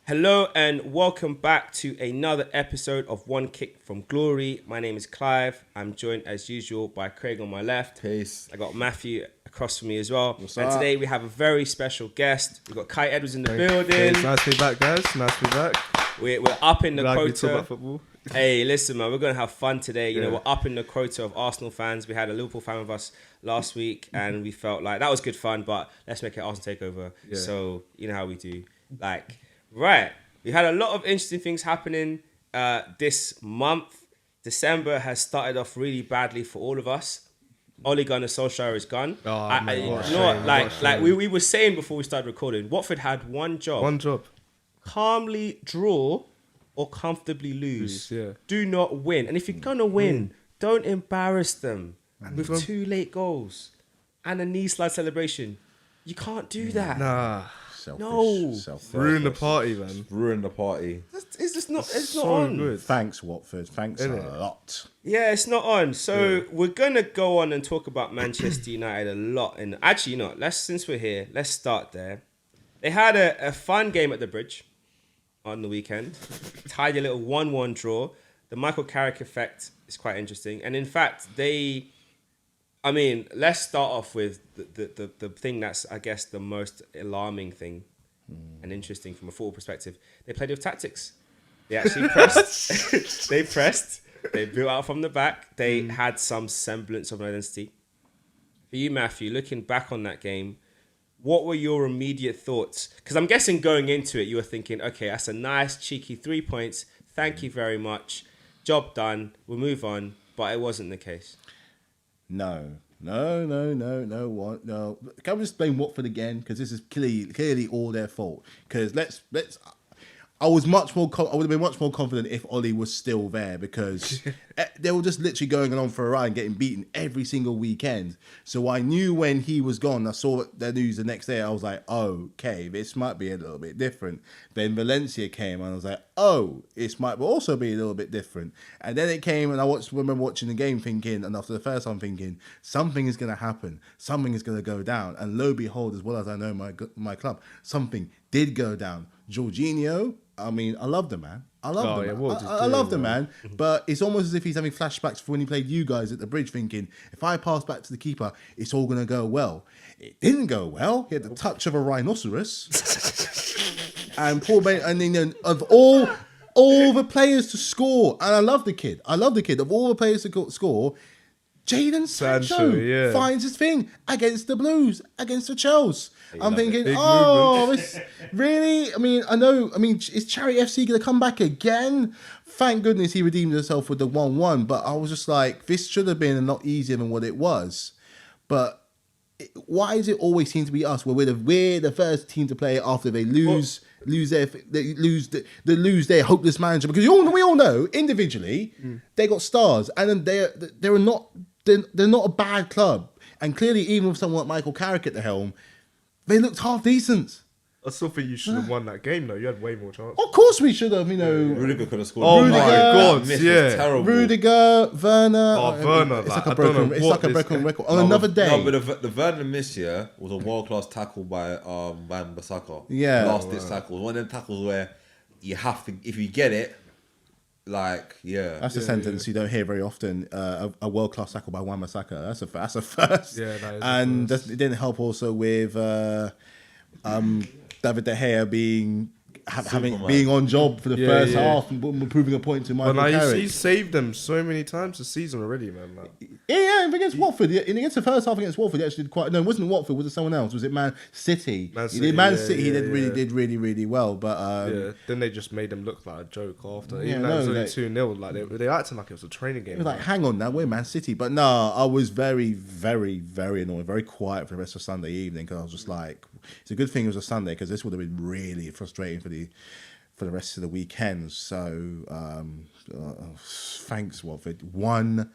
Hello and welcome back to another episode of One Kick from Glory. My name is Clive. I'm joined as usual by Craig on my left. Peace. I got Matthew across from me as well. What's and up? Today we have a very special guest. We've got Kai Edwards in the building. It's nice to be back, guys. Nice to be back. We're up in the Glad we talk quota. about football. Hey, listen, man, we're going to have fun today. You know, Yeah. we're up in the quota of Arsenal fans. We had a Liverpool fan with us last week, and we felt like that was good fun, but let's make it Arsenal takeover. Yeah. So, you know how we do. Right. We had a lot of interesting things happening this month. December has started off really badly for all of us. Ole Gunnar Solskjaer is gone. Oh, man, you what a know what? shame, Like what a shame. we were saying before we started recording, Watford had one job. One job. Calmly draw or comfortably lose. Yeah. Do not win. And if you're going to win, don't embarrass them with from- 2 late goals and a knee slide celebration. You can't do that. Nah. Selfish. No. Selfish. Ruin the party, man. Ruin the party. It's just not, it's not So on. good. Thanks, Watford. Thanks Innit? a lot. Yeah, it's not on. So we're going to go on and talk about Manchester United a lot. And actually, you know, since we're here, let's start there. They had a fun game at the Bridge on the weekend. Tied a little 1-1 draw. The Michael Carrick effect is quite interesting. And in fact, let's start off with the thing that's, I guess, the most alarming thing and interesting from a football perspective. They played with tactics. They actually pressed. They pressed. They built out from the back. They had some semblance of an identity. For you, Matthew, looking back on that game, what were your immediate thoughts? Because I'm guessing going into it, you were thinking, okay, that's a nice, cheeky 3 points. Thank you very much. Job done. We'll move on. But it wasn't the case. No. What? No. Can we just blame Watford again? Because this is clearly all their fault. Because let's. I would have been much more confident if Ollie was still there because they were just literally going on for a ride and getting beaten every single weekend. So I knew when he was gone, I saw the news the next day, I was like, oh, okay, this might be a little bit different. Then Valencia came and I was like, oh, this might also be a little bit different. And then it came and I remember watching the game thinking, and after the first time thinking, something is going to happen. Something is going to go down. And lo and behold, as well as I know my club, something did go down. Jorginho, I mean, I love the man. I love the man. I love the man. But it's almost as if he's having flashbacks for when he played you guys at the Bridge, thinking, if I pass back to the keeper, it's all going to go well. It didn't go well. He had the touch of a rhinoceros. And poor Ben, and then of all the players to score, and I love the kid. Of all the players to score, Jadon Sancho finds his thing against the Blues, against the Chelsea. I'm thinking, really? I mean, is Charity FC going to come back again? Thank goodness he redeemed himself with the 1-1, but I was just like, this should have been a lot easier than what it was. But why does it always seem to be us? Where we're the first team to play after they lose their hopeless manager? Because we all know individually they got stars, and then they're not a bad club. And clearly, even with someone like Michael Carrick at the helm, they looked half decent. I still think you should have won that game, though. You had way more chance. Of course we should have, Rudiger could have scored. Oh Rudiger, my God, Miss was yeah. terrible. Werner. Werner, It's like, like a I don't know broken what this record. On another day. No, but the Werner miss here was a world-class tackle by Van Bissaka. Yeah. Last-ditch tackle. One of them tackles where you have to, if you get it, That's a sentence you don't hear very often. A world-class tackle by Wan-Bissaka. That's a first. Yeah, that is and a first. it didn't help also with David De Gea being on job for the first half and proving a point to Michael Carrick. He's saved them so many times this season already, man. Like, Yeah, against Watford. Against the first half against Watford, he actually did quite. No, it wasn't Watford. Was it someone else? Was it Man City? He did Man City. He did really, really well. But then they just made them look like a joke after. Yeah, Even though it was no, only 2-0, like they acting like it was a training game. it was like, hang on now, we're Man City. But no, I was very, very, very annoyed, very quiet for the rest of Sunday evening because I was just like, it's a good thing it was a Sunday because this would have been really frustrating for the rest of the weekend. So thanks, Watford. One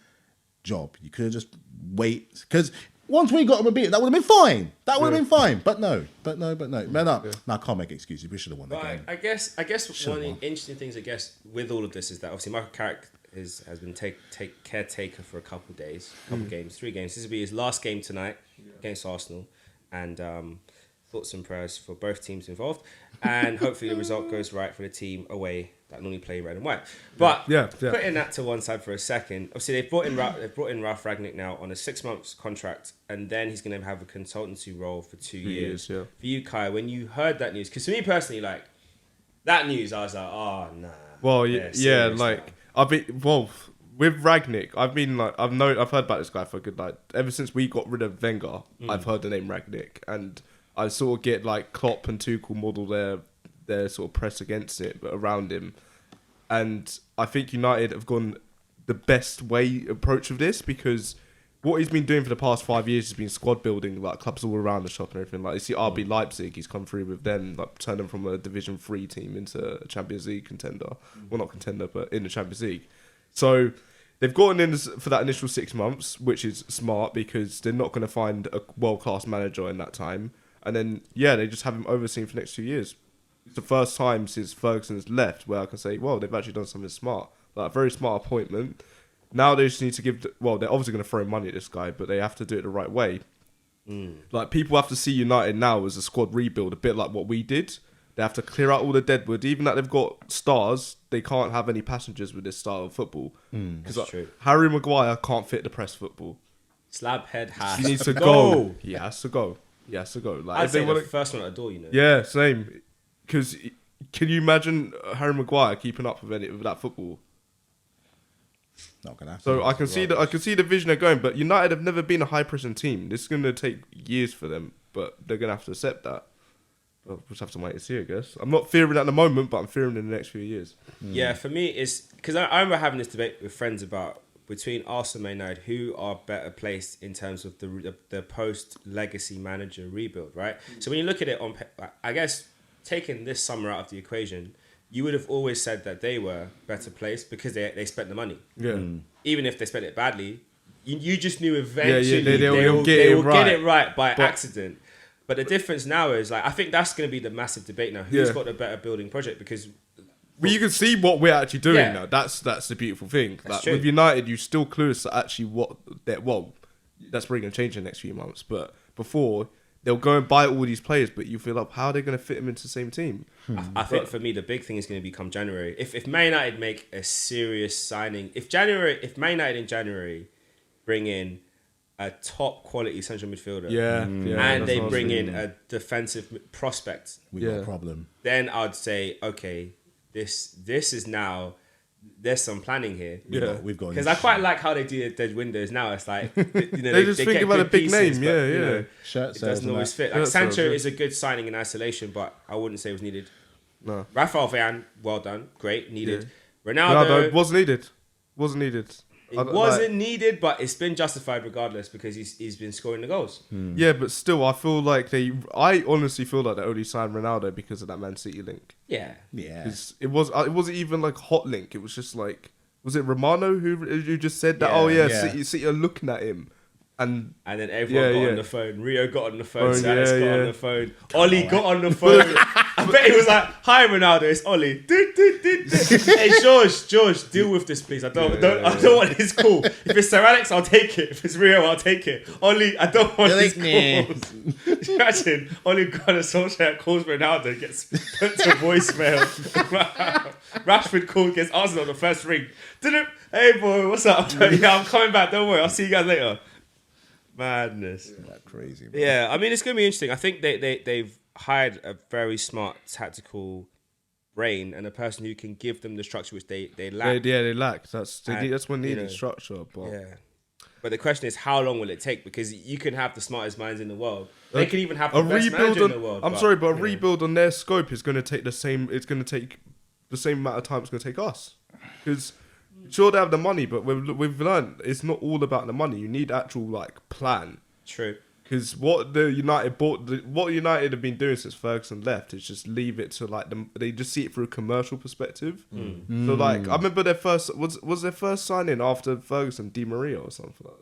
job. You could have just wait because once we got them a beat, that would have been fine. But no. Man up. I can't make excuses. We should have won the game. I guess one of the interesting things, with all of this is that obviously Michael Carrick has been caretaker for a couple of days, games, 3 games. This will be his last game tonight against Arsenal. And thoughts and prayers for both teams involved, and hopefully the result goes right for the team away that normally play red and white. But Yeah. putting that to one side for a second, obviously they've brought in Ralph Ragnick now on a 6-month contract, and then he's going to have a consultancy role for 2 years. Yeah. For you, Kai, when you heard that news, because for me personally, like that news, I was like, oh nah. Well, Yeah, yeah, serious like now. with Ragnick, I've heard about this guy for a good ever since we got rid of Wenger. I've heard the name Ragnick, and I sort of get like Klopp and Tuchel model their sort of press against it, but around him. And I think United have gone the best way approach of this, because what he's been doing for the past 5 years has been squad building, like clubs all around the shop and everything. Like you see RB Leipzig, he's come through with them, like turned them from a Division 3 team into a Champions League contender. Well, not contender, but in the Champions League. So they've gotten in for that initial 6 months, which is smart because they're not going to find a world-class manager in that time. And then, they just have him overseen for the next 2 years. It's the first time since Ferguson's left where I can say, well, they've actually done something smart. Like, a very smart appointment. Now they just need to give... they're obviously going to throw money at this guy, but they have to do it the right way. Like, people have to see United now as a squad rebuild, a bit like what we did. They have to clear out all the deadwood. Even that they've got stars, they can't have any passengers with this style of football. Because true. Harry Maguire can't fit the press football. Slabhead has He needs to go. He has to go. He has to go. Like, I'd if they say the wanna- first one at the door, Yeah, same. Because can you imagine Harry Maguire keeping up with that football? Not gonna happen. So I can see the vision they're going, but United have never been a high pressing team. This is going to take years for them, but they're going to have to accept that. We'll just have to wait and see, I guess. I'm not fearing at the moment, but I'm fearing in the next few years. Yeah, for me, it's because I remember having this debate with friends about between Arsenal and United, who are better placed in terms of the post legacy manager rebuild, right? So when you look at it I guess taking this summer out of the equation, you would have always said that they were better placed because they spent the money. Yeah. Even if they spent it badly, you just knew eventually they will get it right by But- accident. But the difference now is, like, I think that's going to be the massive debate now. Who's got the better building project? Because Well, you can see what we're actually doing Yeah. now. That's the beautiful thing. That's Like, true. with United, you still clueless to actually that's probably going to change in the next few months. But before, they'll go and buy all these players, but you feel like, how are they going to fit them into the same team? I think for me the big thing is going to become January. If Man United make a serious signing, if Man United in January bring in a top quality central midfielder, and that's they what I was bring in thinking. a defensive prospect, we got a problem. then I'd say, okay, this is now, there's some planning here. We've got Because I quite like how they do their windows now. It's like, you know, They just think get about good a big pieces, name, but, yeah. you know, shirt it sales doesn't and always that. fit. Like Shirt sales, Sancho yeah. is a good signing in isolation, but I wouldn't say it was needed. No. Rafael Varane, well done, great, needed. No, Ronaldo, it wasn't needed. Wasn't needed. it wasn't needed, but it's been justified regardless because he's been scoring the goals. Yeah, but still, I feel like I honestly feel like they only signed Ronaldo because of that Man City link. Yeah. Yeah. 'Cause it wasn't even like a hot link. It was just like, was it Romano who just said that? Yeah, oh yeah, yeah. City are looking at him, and And then everyone got Yeah. on the phone. Rio got on the phone. Phone, Salas got yeah. on the phone. Ollie got on the phone. I bet he was like, "Hi Ronaldo, it's Ollie." Hey George, deal with this, please. I don't want his call. If it's Sir Alex, I'll take it. If it's Rio, I'll take it. Ollie, I don't want his calls. Imagine Ollie got a Solskjaer calls Ronaldo, gets put to voicemail. Rashford calls, gets answered on the first ring. Hey boy, what's up? Yeah, I'm coming back. Don't worry, I'll see you guys later. Madness. That crazy. Man. Yeah, I mean, it's going to be interesting. I think they've hired a very smart tactical brain and a person who can give them the structure which they lack. they lack. That's And, when they you need know, structure. But Yeah. But the question is, how long will it take? Because you can have the smartest minds in the world. They can even have the best manager in the world. a you know. rebuild on their scope is going to take the same. It's going to take the same amount of time it's going to take us. Because sure they have the money, but we've learned it's not all about the money. You need actual like plan. True. Because what United have been doing since Ferguson left is just leave it to like they just see it through a commercial perspective. So like I remember their first was their first signing after Ferguson, Di Maria or something like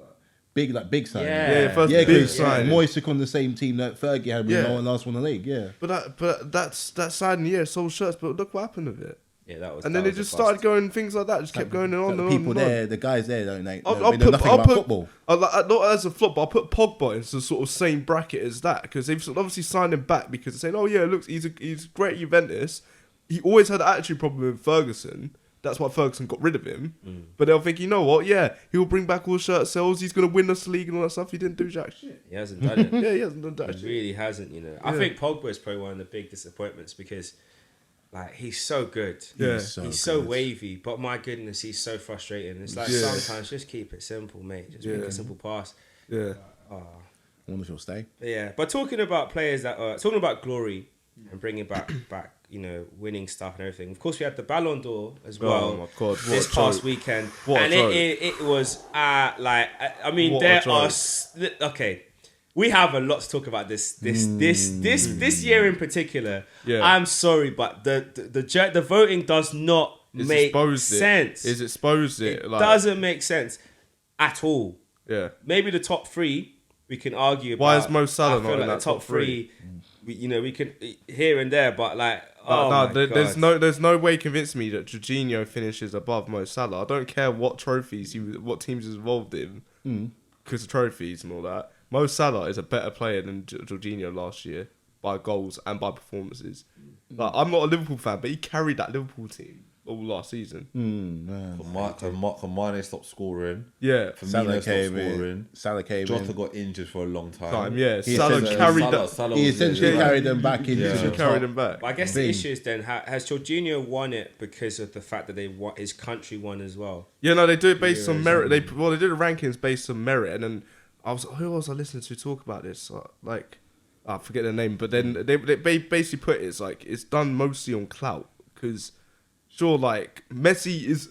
that. Big sign. Yeah. First Yeah, big because signing. Moyes took on the same team that Fergie had when Yeah. no one last won the league. Yeah. But that's that signing, yeah, sold shirts. But look what happened with it. Yeah, that was. And that then it was a just bust. started going things like that. Just kept going on and The on. people and on. there, the guys there, don't they? I'll They know nothing about football. Not as a flop, but I'll put Pogba into the sort of same bracket as that because they've obviously signed him back because they're saying, "Oh yeah, look, he's great at Juventus. He always had an attitude problem with Ferguson. That's why Ferguson got rid of him. But they'll think, you know what? Yeah, he'll bring back all the shirt sales. He's gonna win us the league and all that stuff. He didn't do jack shit. He hasn't done it. Yeah, he hasn't done jack He shit. really hasn't. I think Pogba is probably one of the big disappointments because, like, he's so good. Yeah. He's so wavy, but my goodness, he's so frustrating. It's like sometimes just keep it simple, mate. Just make a simple pass. Yeah. I wonder if he'll stay. But talking about players that are talking about glory and bringing back winning stuff and everything. Of course, we had the Ballon d'Or as well. Oh my God! This past weekend, What a and joke. it was like I mean What a there joke. are okay. We have a lot to talk about this year in particular. Yeah. I'm sorry, but the voting does not make sense. It's exposed it. It Like, doesn't make sense at all. Yeah. Maybe the top three we can argue about. Why is Mo Salah I feel not in like that the top top three? we can here and there, but like there's no way convince me that Jorginho finishes above Mo Salah. I don't care what trophies what teams is involved in because of trophies and all that. Mo Salah is a better player than Jorginho last year by goals and by performances. Like, I'm not a Liverpool fan, but he carried that Liverpool team all last season. Mane stopped scoring. Yeah, Firmino stopped scoring. Salah came Jota in. got injured for a long time. Salah carried that. He essentially carried them back into He the carried top. them back. But I guess the issue is then has Jorginho won it because of the fact that his country won as well. Yeah, no, they do it based on merit. They do the rankings based on merit, and then who was I listening to talk about this? Like, I forget the name, but then they basically put it's like it's done mostly on clout because sure, like Messi is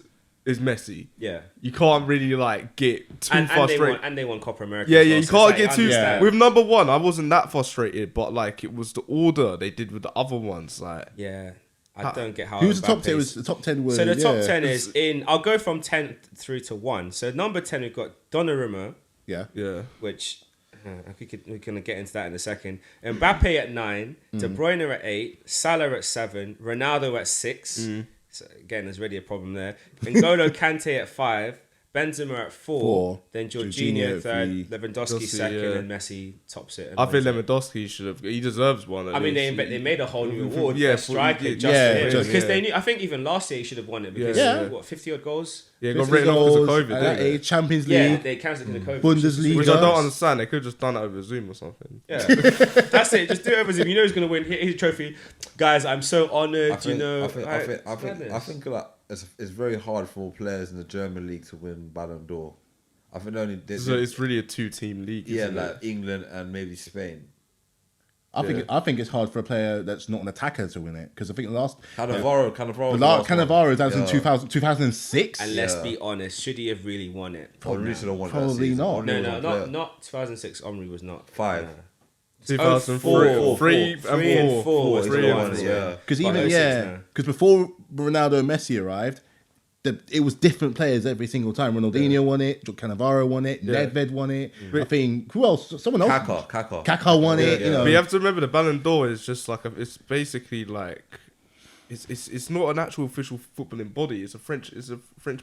Messi. Yeah. You can't really like get too frustrated. And they won Copa America. Yeah, as yeah, well, you so can't it's get like, too. understand. With number one, I wasn't that frustrated, but like it was the order they did with the other ones. Like, Yeah. I don't get how. Who was the top 10? It Mbappe's- was the top 10 was. So the top 10 is in. I'll go from 10 through to 1. So number 10 we've got Donnarumma, Yeah. yeah, which we're gonna get into that in a second. Mbappe at 9, De Bruyne at 8, Salah at 7, Ronaldo at 6. So again, there's already a problem there. N'Golo Kante at 5, Benzema at 4, then Jorginho Jorginho third, three. Lewandowski second, yeah. and Messi tops it. I think Lewandowski should have. He deserves one. at I mean, least. they made a whole new award Yeah, for striker yeah, just yeah, for him just- because yeah. they knew. I think even last year he should have won it because Yeah. what 50 odd goals. Yeah, got 50 written off because of goals COVID. at Didn't that they? age, Champions Yeah, League. they cancelled it in the COVID. Bundesliga. Which I don't understand. They could have just done it over Zoom or something. Yeah, that's it. Just do it over Zoom. You know who's gonna win. Here's your trophy, guys. I'm so honoured. I think like it's very hard for players in the German league to win Ballon d'Or. I think So it's really a two-team league. Isn't like it? England and maybe Spain. I think it's hard for a player that's not an attacker to win it because I think Cannavaro. Cannavaro that was in 2006. And let's be honest, should he have really won it? Probably should have won. Probably that season. not. Henry was No, on player. not 2006. Omri was not 5. 2004, three and four. is Three the and one, four. yeah. Because But even 06 now. because before Ronaldo and Messi arrived, it was different players every single time. Ronaldinho won it, Cannavaro won it, Nedved won it. I think who else? Someone else. Kaka. won it. Yeah. You know, But you have to remember the Ballon d'Or is just like it's basically like it's not an actual official footballing body. It's a French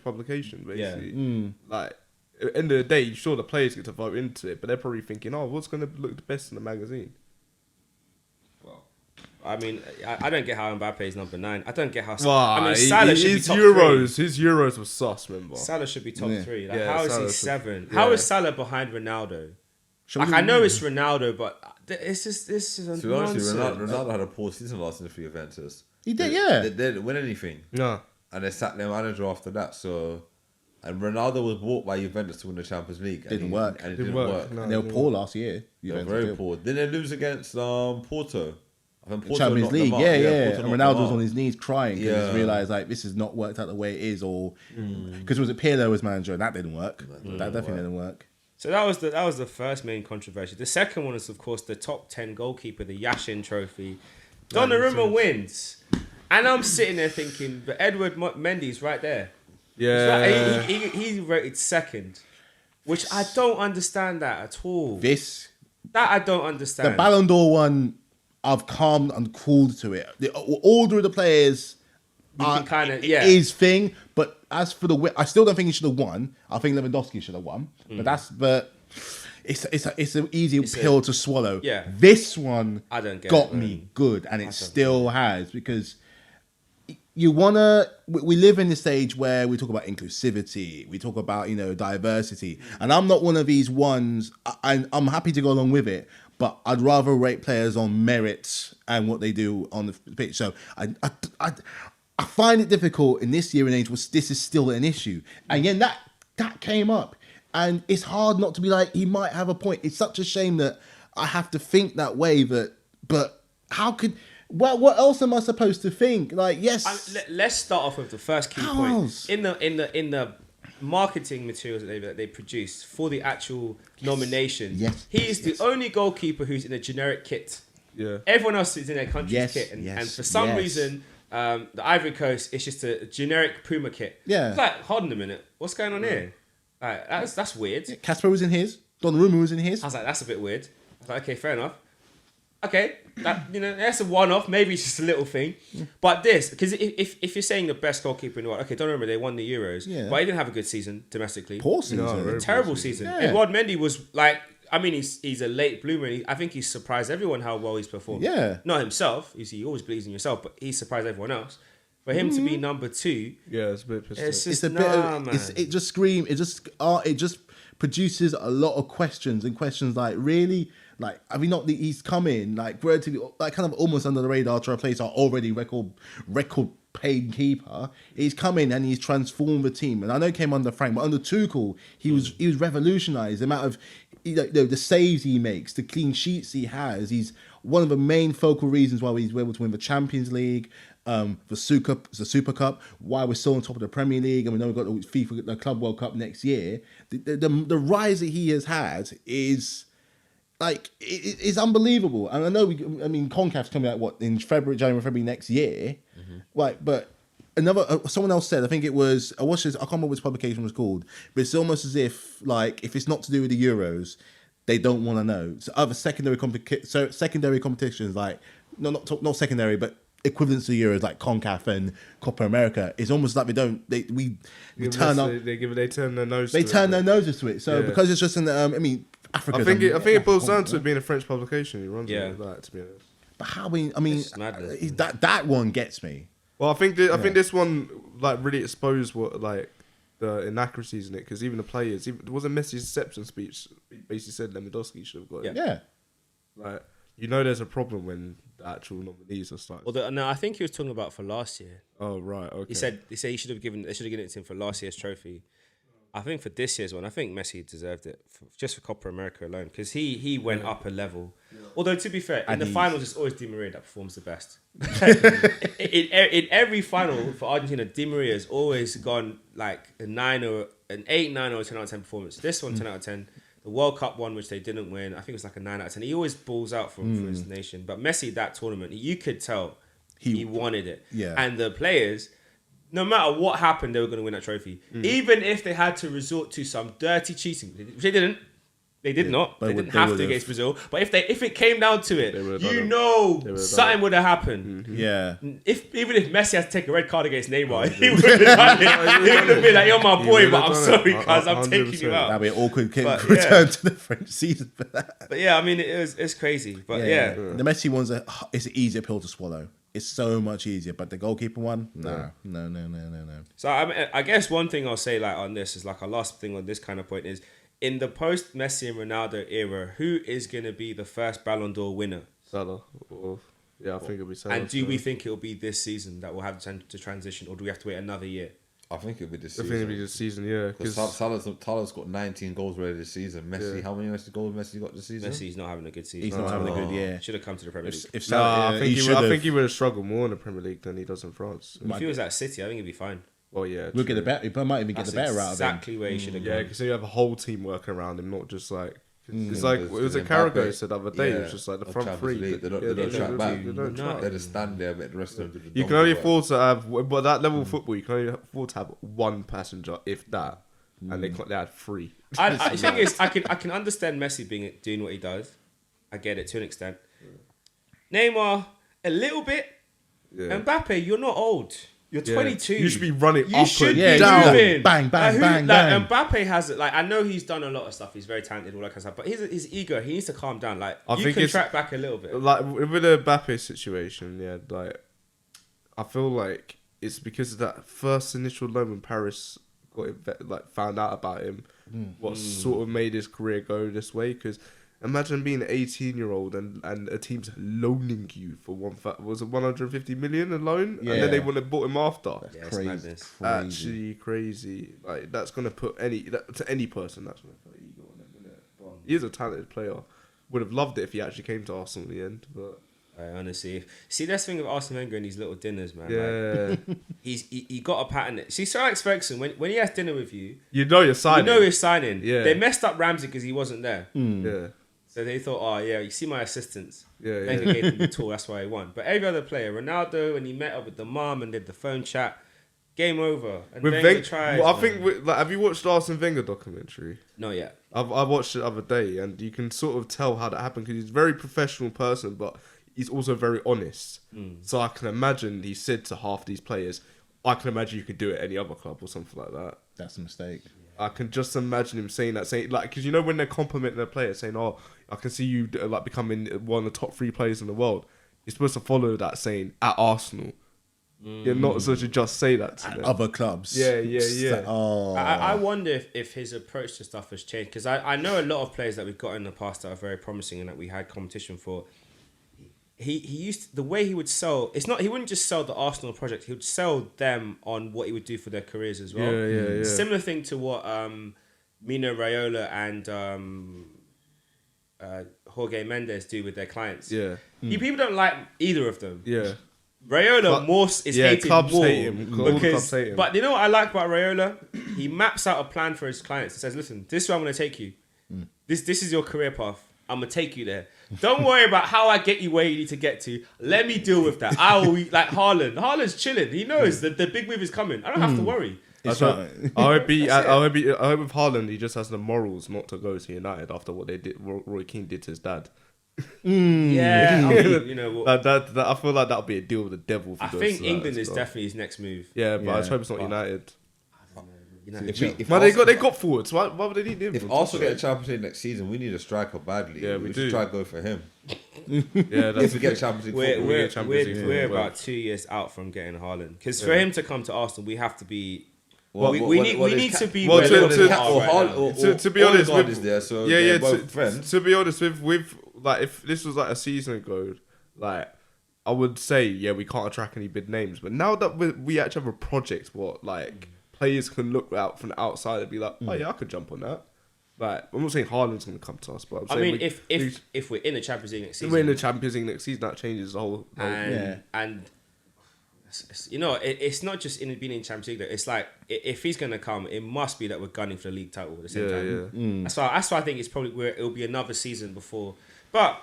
publication basically. Like at the end of the day, sure the players get to vote into it, but they're probably thinking, oh, what's going to look the best in the magazine? I mean, I don't get how Mbappe is number 9. I don't get how. Why? I mean, Salah should be his top Euros, 3. his Euros was sus, remember? Salah should be top 3. Like, Yeah, how is Salah he should- 7? yeah. How is Salah behind Ronaldo? Like, I know it's Ronaldo, but this is a To be honest, nonsense. Ronaldo had a poor season last year for Juventus. he did. Yeah, They didn't win anything, No. and they sacked their manager after that. So, and Ronaldo was bought by Juventus to win the Champions League. Didn't work. And it didn't work. No, and they were poor last year. They were Juventus very did. poor. Didn't they lose against Porto? I think Porto Champions knocked them League, out. yeah. Porto And knocked Ronaldo them was out. on his knees crying because Yeah. he realised like this has not worked out the way it is, or because it was Pirlo as manager and that didn't work. That definitely didn't work. So that was the first main controversy. The second one is, of course, the top 10 goalkeeper, the Yashin Trophy. Donnarumma wins, and I'm sitting there thinking, but Edward Mendy's right there. Yeah. He rated second, which I don't understand that at all. This That I don't understand. the Ballon d'Or one, I've calmed and cooled to it. The order of the players we can kind of his thing. But as for the win, I still don't think he should have won. I think Lewandowski should have won. But it's an easy pill to swallow. Yeah. This one I don't get got it, me man. good, and it still has, because you wanna. We live in this age where we talk about inclusivity, we talk about diversity, and I'm not one of these ones. I'm happy to go along with it, but I'd rather rate players on merit and what they do on the pitch. So I find it difficult in this year and age where this is still an issue, and again that came up. And it's hard not to be like, he might have a point. It's such a shame that I have to think that way. But how could... What else am I supposed to think? Like, yes... let's start off with the first key point. In the marketing materials that they produce for the actual nomination, he's the only goalkeeper who's in a generic kit. Yeah. Everyone else is in their country's kit. And for some reason, the Ivory Coast, it's just a generic Puma kit. Yeah. It's like, hold on a minute. What's going on here? That's weird. Casper was in his. Donnarumma was in his. I was like, that's a bit weird. I was like, okay, fair enough. Okay, that's a one-off. Maybe it's just a little thing. But this, because if you're saying the best goalkeeper in the world, okay, don't remember they won the Euros, but he didn't have a good season domestically. Poor season. Terrible season. Yeah. Edouard Mendy was like, I mean, he's a late bloomer. I think he's surprised everyone how well he's performed. Yeah. Not himself. He always believes in yourself, but he surprised everyone else. For him to be number 2, it's a bit pissed it's off. just It's a bit. It just screams. It just produces a lot of questions like, really, like, have we not? He's come in like relatively, like, kind of almost under the radar to replace our already record paid keeper. He's come in and he's transformed the team. And I know he came under Frank, but under Tuchel, he was revolutionised. The amount of the saves he makes, the clean sheets he has. He's one of the main focal reasons why he's able to win the Champions League. The Super Cup, why we're still on top of the Premier League, and we know we've got the Club World Cup next year. The rise that he has had is like it's unbelievable. And I know CONCACAF's coming out in January, February next year, right? But someone else said, I think it was, I can't remember which publication it was called, but it's almost as if, like, if it's not to do with the Euros, they don't want to know. So other secondary competitions, like not secondary, but equivalent to the Euros, like CONCACAF and Copa America, it's almost like they turn their nose. They turn their noses to it. So because it's just in the, Africa. I think it boils down to it being a French publication. He runs it like that, to be honest. But how that one gets me. Well, I think this one like really exposed what like the inaccuracies in it, because even the players, it wasn't Messi's acceptance speech. He basically said Lewandowski should have got it. Yeah. Like, there's a problem when the actual nominees are starting. Well, no, I think he was talking about for last year. Oh right, okay. He said they should have given it to him for last year's trophy. I think for this year's one, I think Messi deserved it just for Copa America alone, because he went up a level. Yeah. Although, to be fair, in the finals, it's always Di Maria that performs the best. in every final for Argentina, Di Maria has always gone like an 8, 9, or 10 out of 10 performance. This one, 10 out of 10. The World Cup one, which they didn't win, I think it was like a 9 out of 10. He always balls out for his nation. But Messi, that tournament, you could tell he wanted it. Yeah. And the players, no matter what happened, they were going to win that trophy. Even if they had to resort to some dirty cheating, which they didn't. They did not. They didn't have to against Brazil. But if it came down to it, something would have happened. Mm-hmm. Yeah. Even if Messi had to take a red card against Neymar, he would have done it. He would have been like, "You're my boy, but I'm sorry, cuz I'm taking you out." That'd be an awkward return to the French season for that. But yeah, I mean, it's crazy. But yeah. The Messi one's it's an easier pill to swallow. It's so much easier, but the goalkeeper one, no. So I guess one thing I'll say like on this is like our last thing on this kind of point is, in the post Messi and Ronaldo era, who is going to be the first Ballon d'Or winner? Salah. I think it'll be Salah. And do we think it'll be this season that we'll have to transition, or do we have to wait another year? I think it'll be this season. I think it'll be this season, yeah. Because Salah's got 19 goals already this season. Messi, how many goals Messi got this season? Messi's not having a good season. He's not having a good year. Should have come to the Premier League. I think he would have struggled more in the Premier League than he does in France. If he was at City, I think he'd be fine. Well, yeah. We'll get the better. He might even get the better out of him. Exactly where he should have gone. Yeah, because you have a whole team working around him, not just like... It's like, it was a Carragher said the other day, it was just like the front three. They don't track back. They just stand there, but the rest of them... You can only afford to have... But that level of football, you can only afford to have one passenger, if that. And they had 3. I think is I can understand Messi doing what he does. I get it to an extent. Neymar, a little bit. Yeah. Mbappe, you're not old. You're 22. You should be running You up should and be down. moving. Bang, bang, bang, bang. Mbappe has it. Like, I know he's done a lot of stuff. He's very talented, all that kind of stuff. But his ego, he needs to calm down. Like, I you think can it's- track back a little bit. Like with the Mbappe situation, yeah, like I feel like it's because of that first initial loan when Paris found out about him, what sort of made his career go this way. Because imagine being an 18-year-old and a team's loaning you for 150 million a loan, and then they want to bought him after. Yeah, it's Crazy. madness. Actually, crazy. Like that's gonna put to any person. That's gonna put ego on them, isn't it? But he is a talented player. Would have loved it if he actually came to Arsenal in the end, but. Honestly, see, that's the thing with Arsene Wenger and these little dinners, man. Yeah, Like, he got a pattern. See, Sir Alex Ferguson, when he has dinner with you, you know you're signing. you know he's signing. Yeah. They messed up Ramsey because he wasn't there. Yeah, So they thought, oh yeah, you see my assistants. Yeah, Wenger yeah. gave him the tour, that's why he won. But every other player, Ronaldo, when he met up with the mum and did the phone chat, game over. And with Wenger Wenger, tried. I think have you watched the Arsene Wenger documentary? Not yet. I watched it the other day, and you can sort of tell how that happened because he's a very professional person, but he's also very honest. So I can imagine he said to half these players, "I can imagine you could do it at any other club or something like that." That's a mistake. I can just imagine him saying like, because you know when they're complimenting a player, saying, "Oh, I can see you like becoming one of the top 3 players in the world." You're supposed to follow that saying at Arsenal. You're not supposed to just say that to them. Other clubs. Yeah. Oh. I wonder if his approach to stuff has changed because I know a lot of players that we've got in the past that are very promising and that we had competition for. He used the way he would sell. It's not he wouldn't just sell the Arsenal project. He would sell them on what he would do for their careers as well. Yeah. Similar thing to what Mino Raiola and Jorge Mendes do with their clients. Yeah. People don't like either of them. Yeah. Raiola is hated clubs more hate him. All the clubs hate him. But you know what I like about Raiola? He maps out a plan for his clients. He says, "Listen, this is where I'm going to take you. This is your career path. I'm going to take you there. Don't worry about how I get you where you need to get to. Let me deal with that. I will like Haaland. Haaland's chilling. He knows that the big move is coming. I don't have to worry." I hope with Haaland, he just has the morals not to go to United after what they did. Roy Keane did to his dad. Yeah, I mean, you know what? That I feel like that'll be a deal with the devil. If he I goes think to that England as is well. definitely his next move. Yeah, but I Yeah, just hope it's not United. If Man, they got forwards. Why would they need him? If Arsenal get a Champions League next season, we need a striker badly. Yeah, we do. should try to go for him. Yeah, If we get Champions League, football, we get Champions League We're football. about 2 years out from getting Haaland because for him to come to Arsenal, we have to be. What- we what- need what we is need Ca- to be. Well, where to- Liverpool to- are or right Haaland, now. To be honest, Odegaard with- is there, so yeah, they're both friends. To be honest, with like if this was like a season ago, like I would say yeah we can't attract any big names, but now that we actually have a project, what like players can look out from the outside and be like, oh yeah, I could jump on that. Like I'm not saying Haaland's going to come to us, but I'm I saying mean, if we're in the Champions League next if season, we're in the Champions League next season, that changes the whole. and you know, it's not just in being in Champions League. Though. It's like if he's going to come, it must be that we're gunning for the league title at the same time. That's why I think it's probably it'll be another season before. But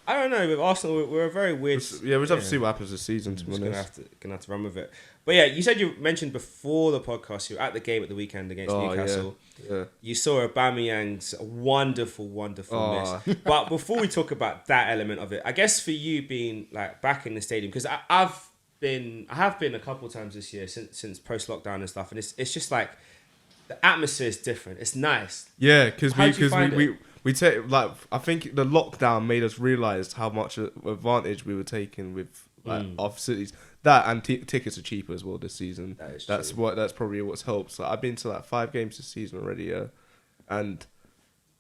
I don't know. With Arsenal, we're a very weird. Yeah, we'll have to see what happens this season. To be Just honest, gonna have to run with it. But yeah, you said you mentioned before the podcast you were at the game at the weekend against Newcastle. Yeah. You saw Aubameyang's wonderful miss. But before we talk about that element of it, I guess for you being like back in the stadium, because I have been a couple of times this year since post lockdown and stuff, and it's just like the atmosphere is different. It's nice. Yeah, because How'd you find it? we take like I think the lockdown made us realise how much advantage we were taking with like our facilities. That and tickets are cheaper as well this season. That is That's true. that's probably what's helped. So I've been to like 5 games this season already, and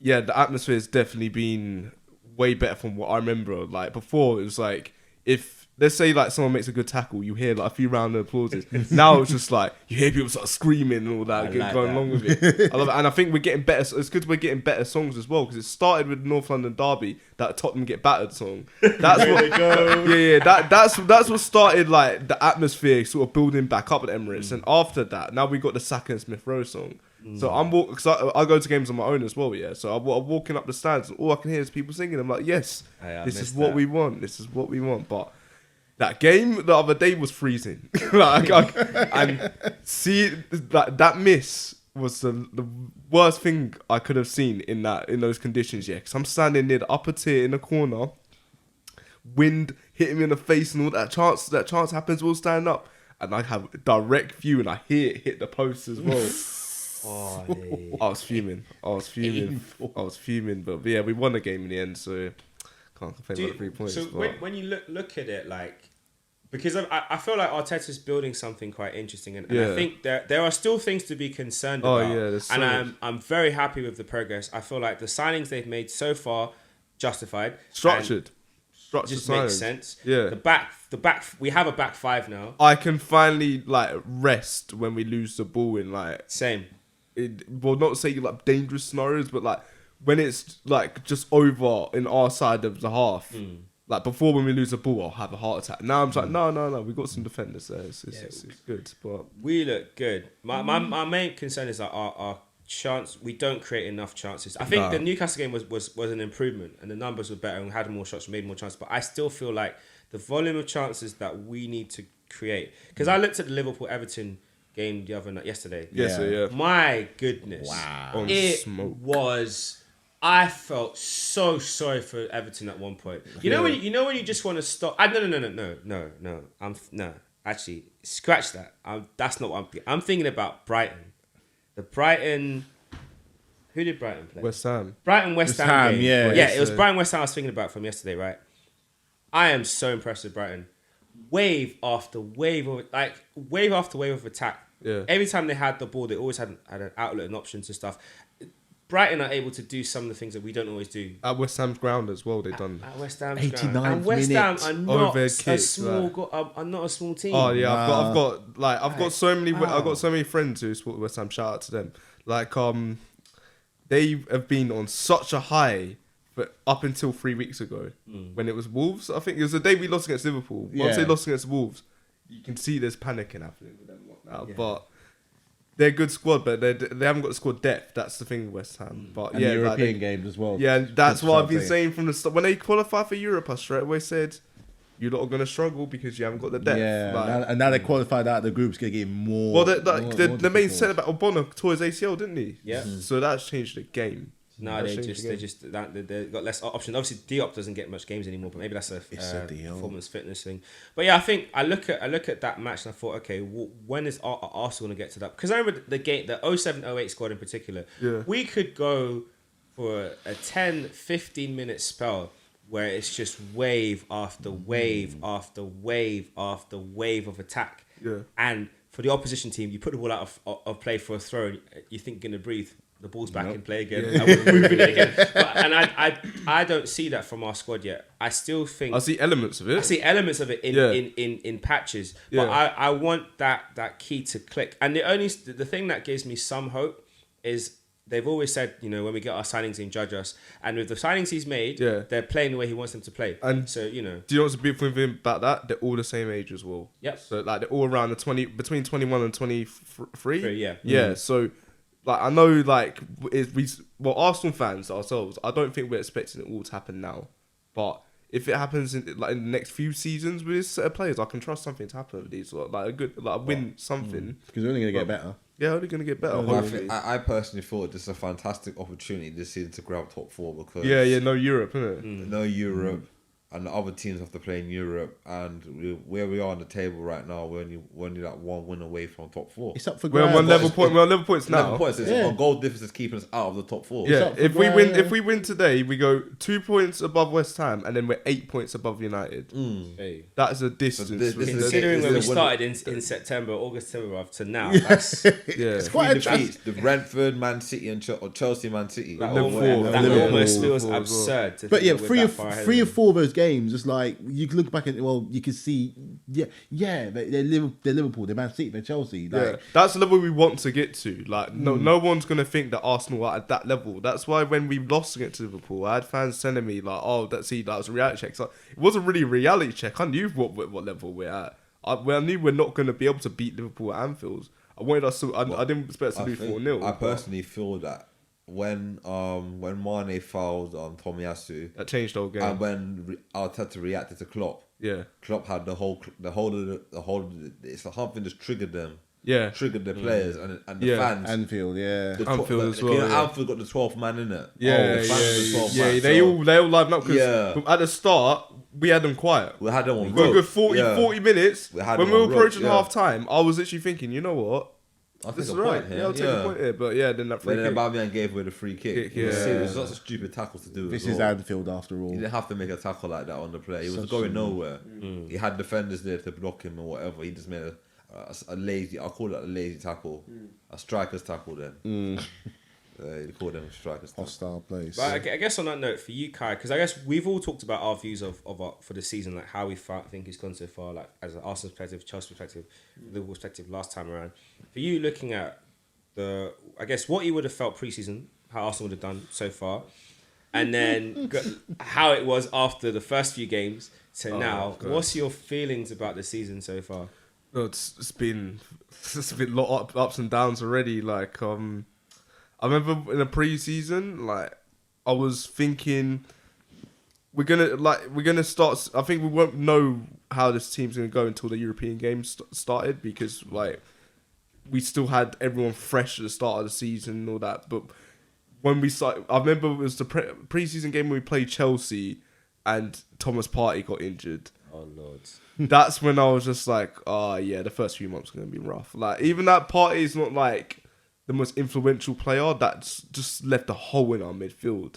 yeah, the atmosphere has definitely been way better from what I remember. Like before, it was like if let's say like someone makes a good tackle, you hear like a few round of applauses. Now it's just like you hear people start screaming and all that, going along with it. I love it, and I think we're getting better. It's good we're getting better songs as well because it started with the North London Derby, that Tottenham get battered song. That's what. That's what started like the atmosphere sort of building back up at Emirates, and after that, now we got the Saka and Smith Rowe song. So I'm walking. I go to games on my own as well. Yeah, so I'm walking up the stands, and all I can hear is people singing. I'm like, yes, this is what we want. This is what we want. But that game the other day was freezing. And see that miss was the worst thing I could have seen in those conditions. Yeah, because I'm standing near the upper tier in the corner, wind hitting me in the face, and all that chance happens. We'll stand up. and I have direct view, and I hear it hit the post as well. I was fuming. But yeah, we won the game in the end, so can't complain about the 3 points. So when you look at it, like, because I feel like Arteta's building something quite interesting, and I think there are still things to be concerned about. There's so and much. I'm very happy with the progress. I feel like the signings they've made so far justified, Structured just signings. makes sense. Yeah. The back. We have a back five now. I can finally like rest when we lose the ball in like Same. well, not say like dangerous scenarios, but like when it's like just over in our side of the half. Like before, when we lose the ball, I'll have a heart attack. Now I'm just like, no, we got some defenders there. It's good, but We look good. My main concern is that our chance. We don't create enough chances. I think the Newcastle game was an improvement, and the numbers were better, and we had more shots, made more chances. But I still feel like the volume of chances that we need to create. Because I looked at the Liverpool-Everton game yesterday. yeah. My goodness. Wow. It Smoke. was. I felt so sorry for Everton at one point. You know when you just want to stop. No. Actually, scratch that. That's not what I'm thinking. I'm thinking about Brighton. The Brighton. Who did Brighton play? West Ham. Brighton West Ham game. yeah. It was Brighton West Ham I was thinking about from yesterday, right? I am so impressed with Brighton. Wave after wave of attack. Yeah. Every time they had the ball, they always had an outlet and options and stuff. Brighton are able to do some of the things that we don't always do. At West Ham's ground as well, they've done. At West Ham's 89th ground. And West Ham minute. are not Overhead a kick, small. Are not a small team. Oh yeah, I've got so many friends who support West Ham. Shout out to them. Like they have been on such a high, but up until 3 weeks ago when it was Wolves. I think it was the day we lost against Liverpool. Once they lost against Wolves, you can see there's panicking happening with them now. Yeah. But they're a good squad, but they haven't got the squad depth. That's the thing with West Ham. But And yeah, the European like games as well. yeah, that's Good what I've been stuff, saying from the start. When they qualify for Europe, I straight away said, you lot are going to struggle because you haven't got the depth. Yeah, Like, now they qualified out of the groups, going to get more. well, the main difficult. centre back, Obama, tore his ACL, didn't he? Yeah. So that's changed the game. No, they got less options. Obviously, Diop doesn't get much games anymore, but maybe that's a deal. performance fitness thing. But yeah, I think I look at that match and I thought, okay, when is Arsenal going to get to that? Because I remember the 07-08 squad in particular. Yeah. We could go for a 10-15 minute spell where it's just wave after wave after wave after wave of attack. Yeah. And for the opposition team, you put the ball out of play for a throw, and you think you're going to breathe. The ball's back in play again. And we're moving it again. And I don't see that from our squad yet. I still think I see elements of it. I see elements of it in patches. But Yeah. I want that key to click. And the thing that gives me some hope is they've always said, when we get our signings in, judge us. And with the signings he's made, they're playing the way he wants them to play. And so, do you know what's a beautiful thing about that? They're all the same age as well. Yep. So like they're all around between 21 and 23. Yeah. Yeah. So like I know like Arsenal fans ourselves, I don't think we're expecting it all to happen now. But if it happens in the next few seasons with this set of players, I can trust something to happen with these. Like a win something. Because they're only going to get better. Yeah, only going to get better. Hopefully. I personally thought this is a fantastic opportunity this season to grab top four because No Europe, innit? no Europe, and the other teams have to play in Europe, and where we are on the table right now, we're only like one win away from top four. It's up for We're grabs. on level point. We're on level points now. 11 points. Yeah. Our goal difference is keeping us out of the top four. Yeah, up for if we grabs, win, yeah. if we win today, we go 2 points above West Ham, and then we're 8 points above United. Hey. That's a distance. this is- Considering when we This is started in September, August, September to now, that's yeah, Quite a defeats the Brentford, Man City, and Chelsea, Man City. that Liverpool. almost feels Liverpool as well. absurd. To But think yeah, that we're that far ahead three or of them. four of those games, it's like you can look back and you can see, they're Liverpool, they're Man City, they're Chelsea. Like, yeah. That's the level we want to get to. Like, no one's gonna think that Arsenal are at that level. That's why when we lost against Liverpool, I had fans telling me like, "Oh, that was a reality check." So it wasn't really a reality check. I knew what level we're at. I knew we're not gonna be able to beat Liverpool at Anfield. I wanted us to. I didn't expect us to do 4-0. I personally feel that when Mane fouled on Tomiyasu, that changed the whole game. and when Arteta reacted to Klopp, Yeah, Klopp had the whole it's something just triggered them. yeah. Triggered the players and the Yeah. fans. Anfield, yeah. The Anfield as well, yeah. Anfield got the 12th man in it. Yeah, the fans got the 12th yeah. man, They so- all liven up because Yeah. at the start we had them quiet. We had them on For a road. good 40 minutes. We had When them we on were road, approaching yeah. half time, I was literally thinking, you know what? I think This is a right. point here. Yeah, I'll take a point here. But yeah, then that free But then kick. Aubameyang gave away the free kick. Yeah. There's lots of stupid tackles to do. This as is well. Anfield after all. He didn't have to make a tackle like that on the play. He was Such going a- nowhere. He had defenders there to block him or whatever. He just made a lazy. I'll call it a lazy tackle, a striker's tackle. Then you call them strikers. Tackle. Hostile place. But I guess on that note, for you, Kai, because I guess we've all talked about our views of for the season, like how we think he's gone so far, like as an Arsenal perspective, Chelsea perspective, Liverpool perspective last time around. For you, looking at I guess what you would have felt pre-season, how Arsenal would have done so far, and then how it was after the first few games to now. God. What's your feelings about the season so far? No, it's been a lot of ups and downs already. Like I remember in the pre-season, like I was thinking we're gonna start. I think we won't know how this team's gonna go until the European games started because like we still had everyone fresh at the start of the season and all that. But when we started, I remember it was the pre-season game when we played Chelsea and Thomas Partey got injured. Oh Lord. That's when I was just like, oh yeah, the first few months are going to be rough. Like, even that Partey is not like the most influential player. That's just left a hole in our midfield.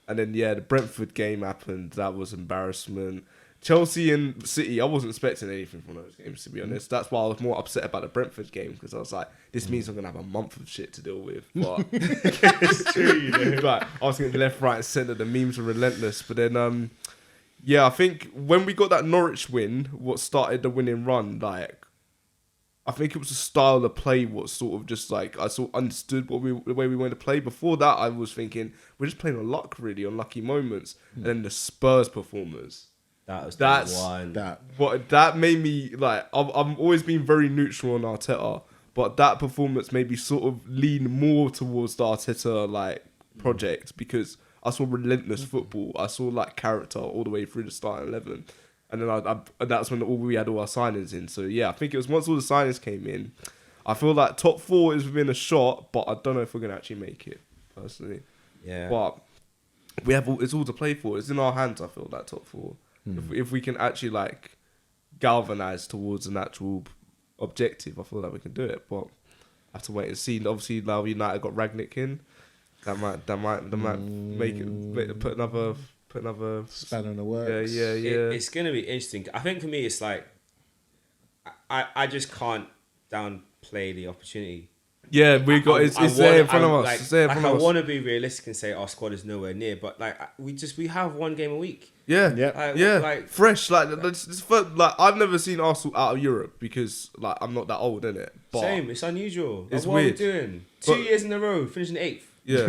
And then, yeah, the Brentford game happened. That was embarrassment. Chelsea and City, I wasn't expecting anything from those games, to be honest. That's why I was more upset about the Brentford game, because I was like, this means I'm going to have a month of shit to deal with. But It's true, you know. but I was getting left, right, and centre. The memes were relentless. But then, yeah, I think when we got that Norwich win, what started the winning run, like, I think it was the style of play what sort of just like, I sort of understood the way we wanted to play. Before that, I was thinking, we're just playing on luck, really, on lucky moments. And then the Spurs performance. That's That's- the one. That made me, like, I've always been very neutral on Arteta, but that performance made me sort of lean more towards the Arteta, like, project, because I saw relentless football. I saw, like, character all the way through the starting 11. And then that's when we had all our signings in. So, yeah, I think it was once all the signings came in, I feel like top 4 is within a shot, but I don't know if we're going to actually make it, personally. Yeah. But it's all to play for. It's in our hands, I feel, that top 4. If we can actually, like, galvanise towards an actual objective, I feel like we can do it. But I have to wait and see. Obviously, now United got Ragnick in. That might make it put another Spanner in the works. Yeah. It's going to be interesting. I think for me, it's like, I just can't downplay the opportunity. Yeah, we got it's there in front of us. Like, It's there in front I of us. want to be realistic and say our squad is nowhere near, but like we have one game a week. Yeah, Yep. Like fresh. Like I've never seen Arsenal out of Europe because like I'm not that old, innit? But same. It's unusual. It's Like, what weird. are we doing? But- 2 years in a row, finishing 8th. yeah,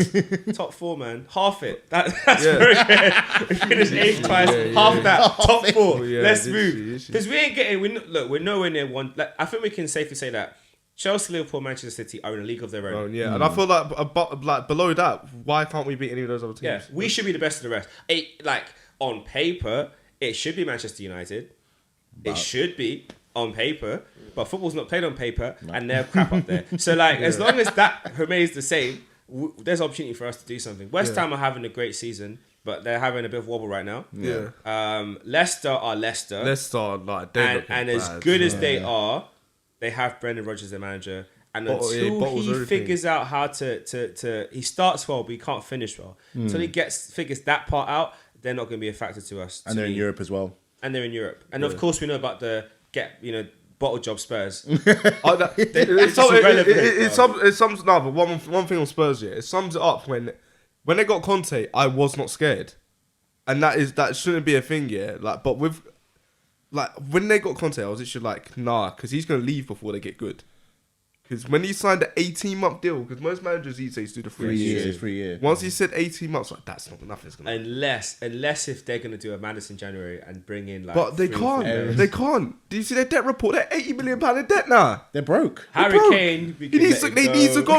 Top 4, man. Half it. That's Yeah. very rare. We finished 8th twice. Half that. Top 4. Yeah, Let's literally, move. literally. Because we ain't getting. We're nowhere near one. Like, I think we can safely say that Chelsea, Liverpool, Manchester City are in a league of their own. yeah. And I feel like below that, why can't we beat any of those other teams? Yeah, we should be the best of the rest. Like on paper, it should be Manchester United. It should be on paper, but football's not played on paper, and they're crap up there. So like, as long as that remains the same, there's opportunity for us to do something. West Ham are having a great season, but they're having a bit of wobble right now. Yeah. Leicester are Leicester, Like they and as bad. good as they are, they have Brendan Rodgers as their manager. And until bottles he everything. figures out how to he starts well, but he can't finish well. Until he figures that part out, they're not going to be a factor to us. And they're in Europe as well. And they're in Europe. And of course, we know about the bottle job Spurs. It sums no, but one thing on Spurs, yeah, it sums it up when they got Conte, I was not scared, and that shouldn't be a thing, yeah. Like, but with like when they got Conte, I was actually like, nah, because he's gonna leave before they get good. Because when he signed the 18-month deal, because most managers these days do the 3 years. 3 years. Once he said 18 months, like that's not enough. It's gonna. Unless if they're going to do a Madison January and bring in like. But they 3 or 4 can't. players. They can't. Do you see their debt report? They're £80 million in debt now. They're broke. Harry Bro, Kane. He needs to go. He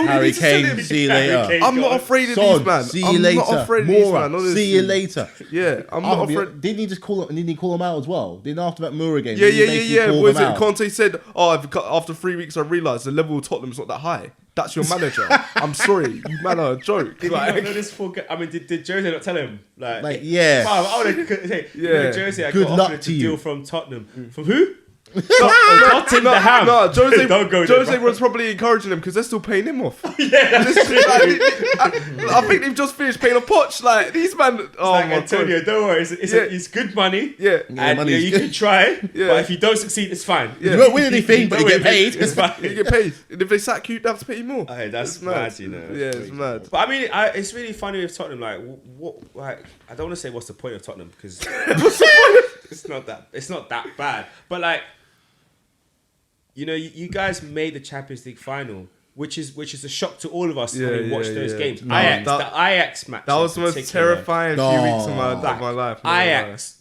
Harry needs to sell Kane, him. see you Harry later. Kane. I'm not afraid of Son, these, man. see you I'm later. not afraid of these, Moura, man. Honestly. see you later. Yeah, I'm not afraid. Didn't he just call him out as well? Didn't after that Moura game? Yeah. didn't he basically call Was them it out? Conte said, after 3 weeks I realised the level of Tottenham's not that high. That's your manager. I'm sorry, you man are a joke. Did Like, you not know this poor guy? I mean, did Jose not tell him? Like, yeah. I would have say, Jose, I Good got luck offered to a you. deal from Tottenham. From who? Tottenham. No, Jose, Don't go there, Jose bro. was probably encouraging him because they're still paying him off. Yeah, that's true. I think they've just finished paying a Poch. Like these man. Oh Like my Antonio, god. don't worry. Yeah. It's good money. Yeah. And money's you good. can try, Yeah. but if you don't succeed, it's fine. Yeah. You won't win anything, but you get paid. It's fine. You get paid. And if they sack you, they have to pay you more. Hey, that's It's mad, you know. Yeah, it's mad. But I mean, it's really funny with Tottenham. Like, what? Like, I don't want to say what's the point of Tottenham because it's not that bad. But like, you know, you guys made the Champions League final, which is a shock to all of us having watched those games. No, the Ajax match. That was the most terrifying few weeks of my life.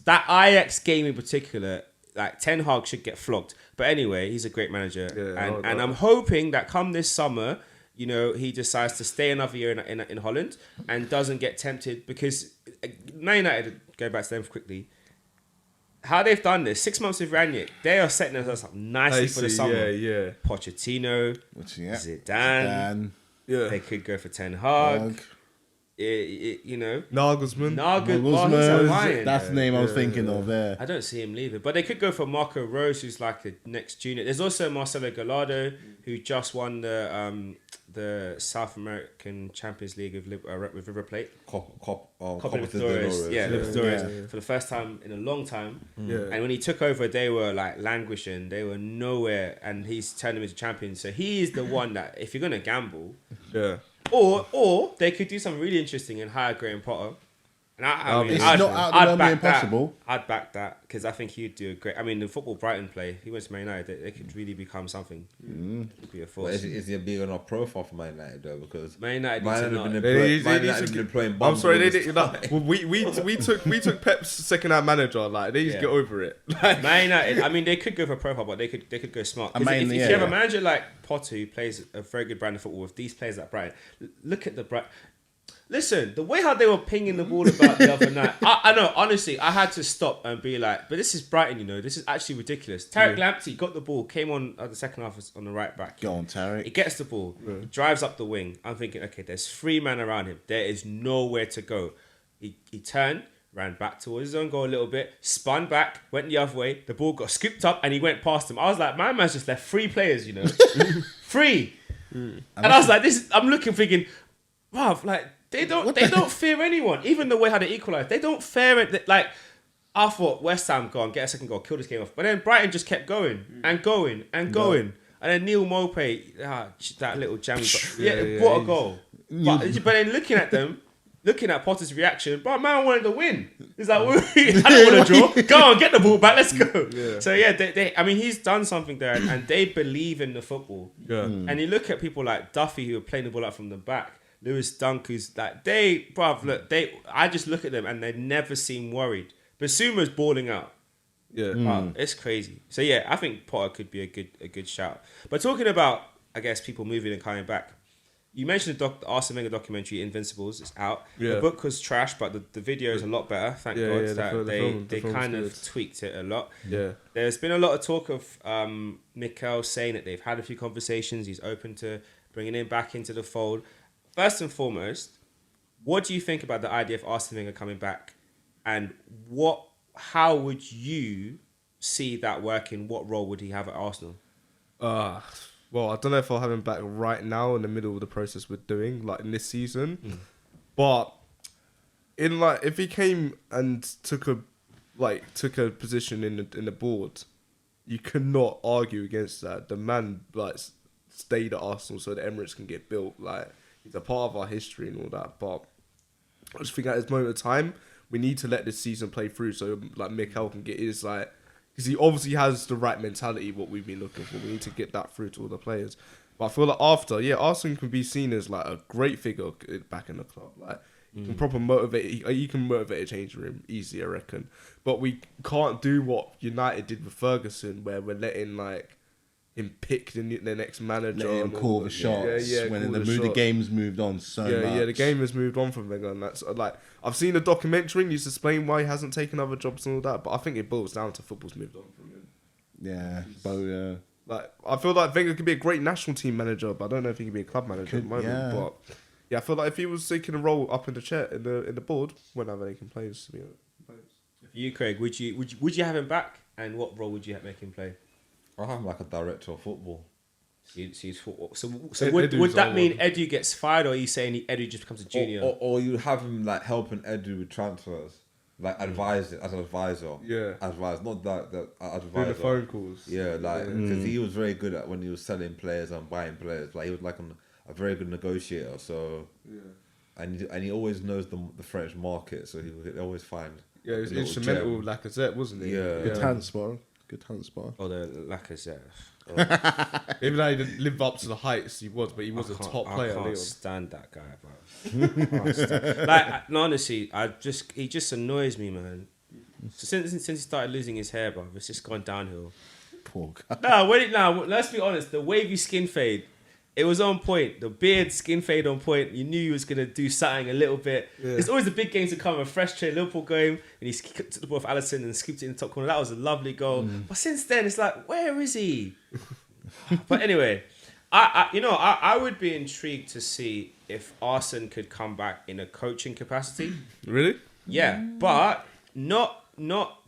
That Ajax game in particular, like Ten Hag should get flogged. But anyway, he's a great manager, and I'm hoping that come this summer, you know, he decides to stay another year in Holland and doesn't get tempted because Man United, going back to them quickly, how they've done this, 6 months with Ranić, they are setting themselves up nicely for the summer. Yeah. Pochettino, Zidane, Yeah. they could go for Ten Hag. Hag. You know, Nagelsmann. Nagelsmann, that's the name I was thinking of there. I don't see him leaving, but they could go for Marco Rose, who's like the next junior. There's also Marcelo Gallardo, who just won the South American Champions League with River Plate. Copa Libertadores. Yeah, Libertadores for the first time in a long time. Yeah. And when he took over, they were like languishing. They were nowhere, and he's turned them into champions. So he is the one that, if you're gonna gamble, Yeah. or they could do something really interesting and hire Graham Potter. And It's not out of the realm of impossible. I'd back that because I think he'd do a great. I mean, the football Brighton play, he went to Man United. They could really become something. Could be a But force. is he a big enough profile for Man United though? Because Man United Man need to United not. have been employing I'm bums sorry, all they this did. time. Well, we took Pep's second-hand manager. Like they just Yeah. get over it. Like, Man United. I mean, they could go for profile, but they could go smart. 'Cause I mean, if yeah, you have yeah. a manager like Potter who plays a very good brand of football with these players like Brighton, look at the Brighton. Listen, the way how they were pinging the ball about the other night, I know, honestly, I had to stop and be like, but this is Brighton, you know, this is actually ridiculous. Tarek Lamptey got the ball, came on the second half on the right back. Go on, He Tarek. gets the ball, drives up the wing. I'm thinking, okay, there's 3 men around him. There is nowhere to go. He turned, ran back towards his own goal a little bit, spun back, went the other way. The ball got scooped up and he went past him. I was like, my man's just left 3 players, you know. 3. And I was like, I'm looking thinking, wow, like, they don't fear anyone. Even the way how they equalised, they don't fear it. Like, I thought West Ham go on, get a second goal, kill this game off. But then Brighton just kept going and going and going. And then Neil Maupay, that little jam, what a goal. But then looking at them, looking at Potter's reaction, but man wanted to win. He's like, I don't want to draw. Go on, get the ball back, let's go. Yeah. So yeah, I mean, he's done something there, and they believe in the football. Yeah. And you look at people like Duffy who are playing the ball out from the back. Lewis Dunk, who's like, I just look at them and they never seem worried. Basuma's balling out. Yeah. It's crazy. So yeah, I think Potter could be a good shout. But talking about, I guess, people moving and coming back, you mentioned the Arsene Wenger documentary Invincibles. It's out. Yeah. The book was trash, but the video is a lot better. Thank Yeah, God yeah, that they film's kind good. of tweaked it a lot. Yeah. There's been a lot of talk of Mikel saying that they've had a few conversations. He's open to bringing him back into the fold. First and foremost, what do you think about the idea of Arsene Wenger coming back, and how would you see that working? What role would he have at Arsenal? Well, I don't know if I'll have him back right now in the middle of the process we're doing, like in this season. But if he came and took a position in the board, you cannot argue against that. The man stayed at Arsenal so the Emirates can get built. Like, he's a part of our history and all that. But I just think at this moment of time, we need to let this season play through so Mikel can get his because he obviously has the right mentality, what we've been looking for. We need to get that through to all the players. But I feel like Arsene can be seen as a great figure back in the club. He can proper motivate. He can motivate a change room easy, I reckon. But we can't do what United did with Ferguson, where we're letting him pick the next manager. Let him call the shots. When the game's moved on so much. Yeah, the game has moved on from Wenger, and that's I've seen a documentary and he's explained why he hasn't taken other jobs and all that, but I think it boils down to football's moved on from him. Yeah, Like, I feel like Wenger could be a great national team manager, but I don't know if he could be a club manager at the moment. yeah. But yeah, I feel like if he was taking a role up in the chair in the board, whenever he can play, For you, Craig, would you have him back, and what role would you make him play? I have like a director of football. So would that mean Edu gets fired, or are you saying Edu just becomes a junior? Or you have him like helping Edu with transfers, like advising as an advisor. Yeah. Advise, not the advisor. doing the phone calls. Yeah, like because he was very good at when he was selling players and buying players. Like he was like a very good negotiator. So and he always knows the French market. So he would always find. Yeah, he was a little instrumental gem. with Lacazette, wasn't he? Yeah. Good hand spar. Good hand spar. Or the Lacazette. Even though he didn't live up to the heights he was, but he was a top player. I can't Leon. stand that guy, bro. Like, honestly, he just annoys me, man. So since he started losing his hair, bro, it's just gone downhill. Poor guy. Let's be honest. The wavy skin fade, it was on point. The beard skin fade on point. You knew he was gonna do something a little bit. Yeah. It's always the big games to come. A fresh trade, Liverpool game, and he took the ball off Alisson and scooped it in the top corner. That was a lovely goal. But since then, it's like, where is he? But anyway, I would be intrigued to see if Arsene could come back in a coaching capacity. Really? Yeah, but not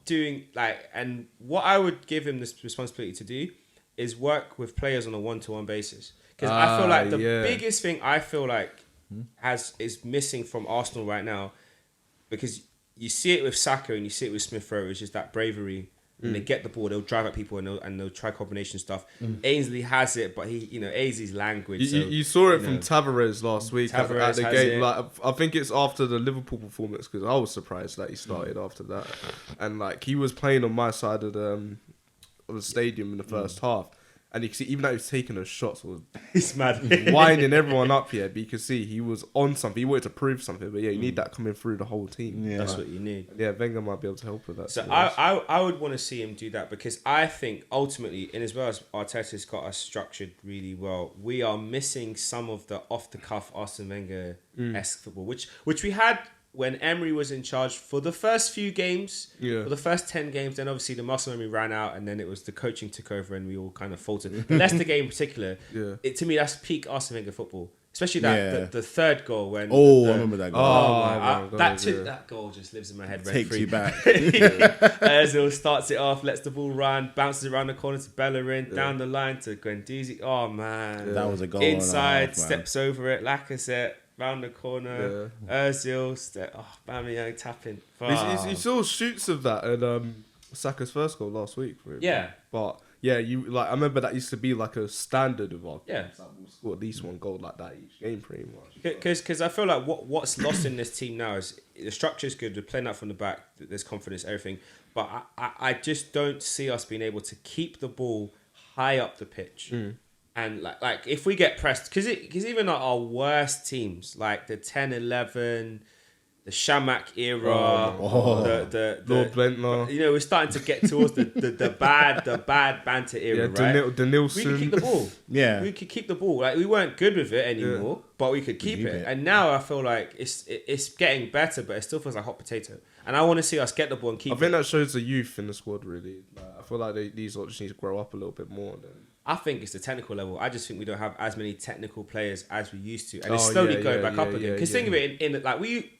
doing like, and what I would give him this responsibility to do is work with players on a 1-to-1 basis. Because I feel like the biggest thing I feel like is missing from Arsenal right now, because you see it with Saka and you see it with Smith Rowe, it's just that bravery. When they get the ball, they'll drive at people and they'll try combination stuff. Ainsley has it, but Ainsley's language. You saw it from Tavares last week at Tavares the has game. it. Like, I think it's after the Liverpool performance, because I was surprised that he started after that, and like he was playing on my side of the stadium in the first half. And you can see, even though he was taking those shots, was He's mad. winding everyone up here. But you can see he was on something. He wanted to prove something. But yeah, you need that coming through the whole team. Yeah. That's what you need. Yeah, Wenger might be able to help with that. So I would want to see him do that, because I think ultimately, and as well as Arteta's got us structured really well, we are missing some of the off the cuff Arsene Wenger-esque football, which we had when Emery was in charge for the first few games, for the first 10 games. Then obviously the muscle memory ran out, and then it was the coaching took over, and we all kind of faltered. The Leicester game in particular, to me that's peak Arsene Wenger football. Especially the third goal when. I remember that goal. That goal just lives in my head. Takes you back. Ozil starts it off, lets the ball run, bounces around the corner to Bellerin, down the line to Guendouzi. Oh man, that was a goal. Inside, and a half, steps over it, Lacazette. Round the corner, Ozil, Aubameyang tapping. You saw shoots of that in Saka's first goal last week. For him. Yeah, but yeah, I remember that used to be like a standard of our games. Like we'll score at least one goal like that each game, pretty much. Because I feel like what's lost in this team now is the structure is good. They're playing out from the back. There's confidence, everything. But I just don't see us being able to keep the ball high up the pitch. And like if we get pressed, because even our worst teams, like the 10-11, the Shamak era, the Lord Blentner, we're starting to get towards the bad banter era, right? The Nilsson. We could keep the ball. Yeah, we could keep the ball. Like we weren't good with it anymore, but we could keep it. And now I feel like it's getting better, but it still feels like hot potato. And I want to see us get the ball and keep it. I think that shows the youth in the squad, really. I feel like these lot just need to grow up a little bit more. I think it's the technical level. I just think we don't have as many technical players as we used to, and it's slowly going back up again. Because think of it,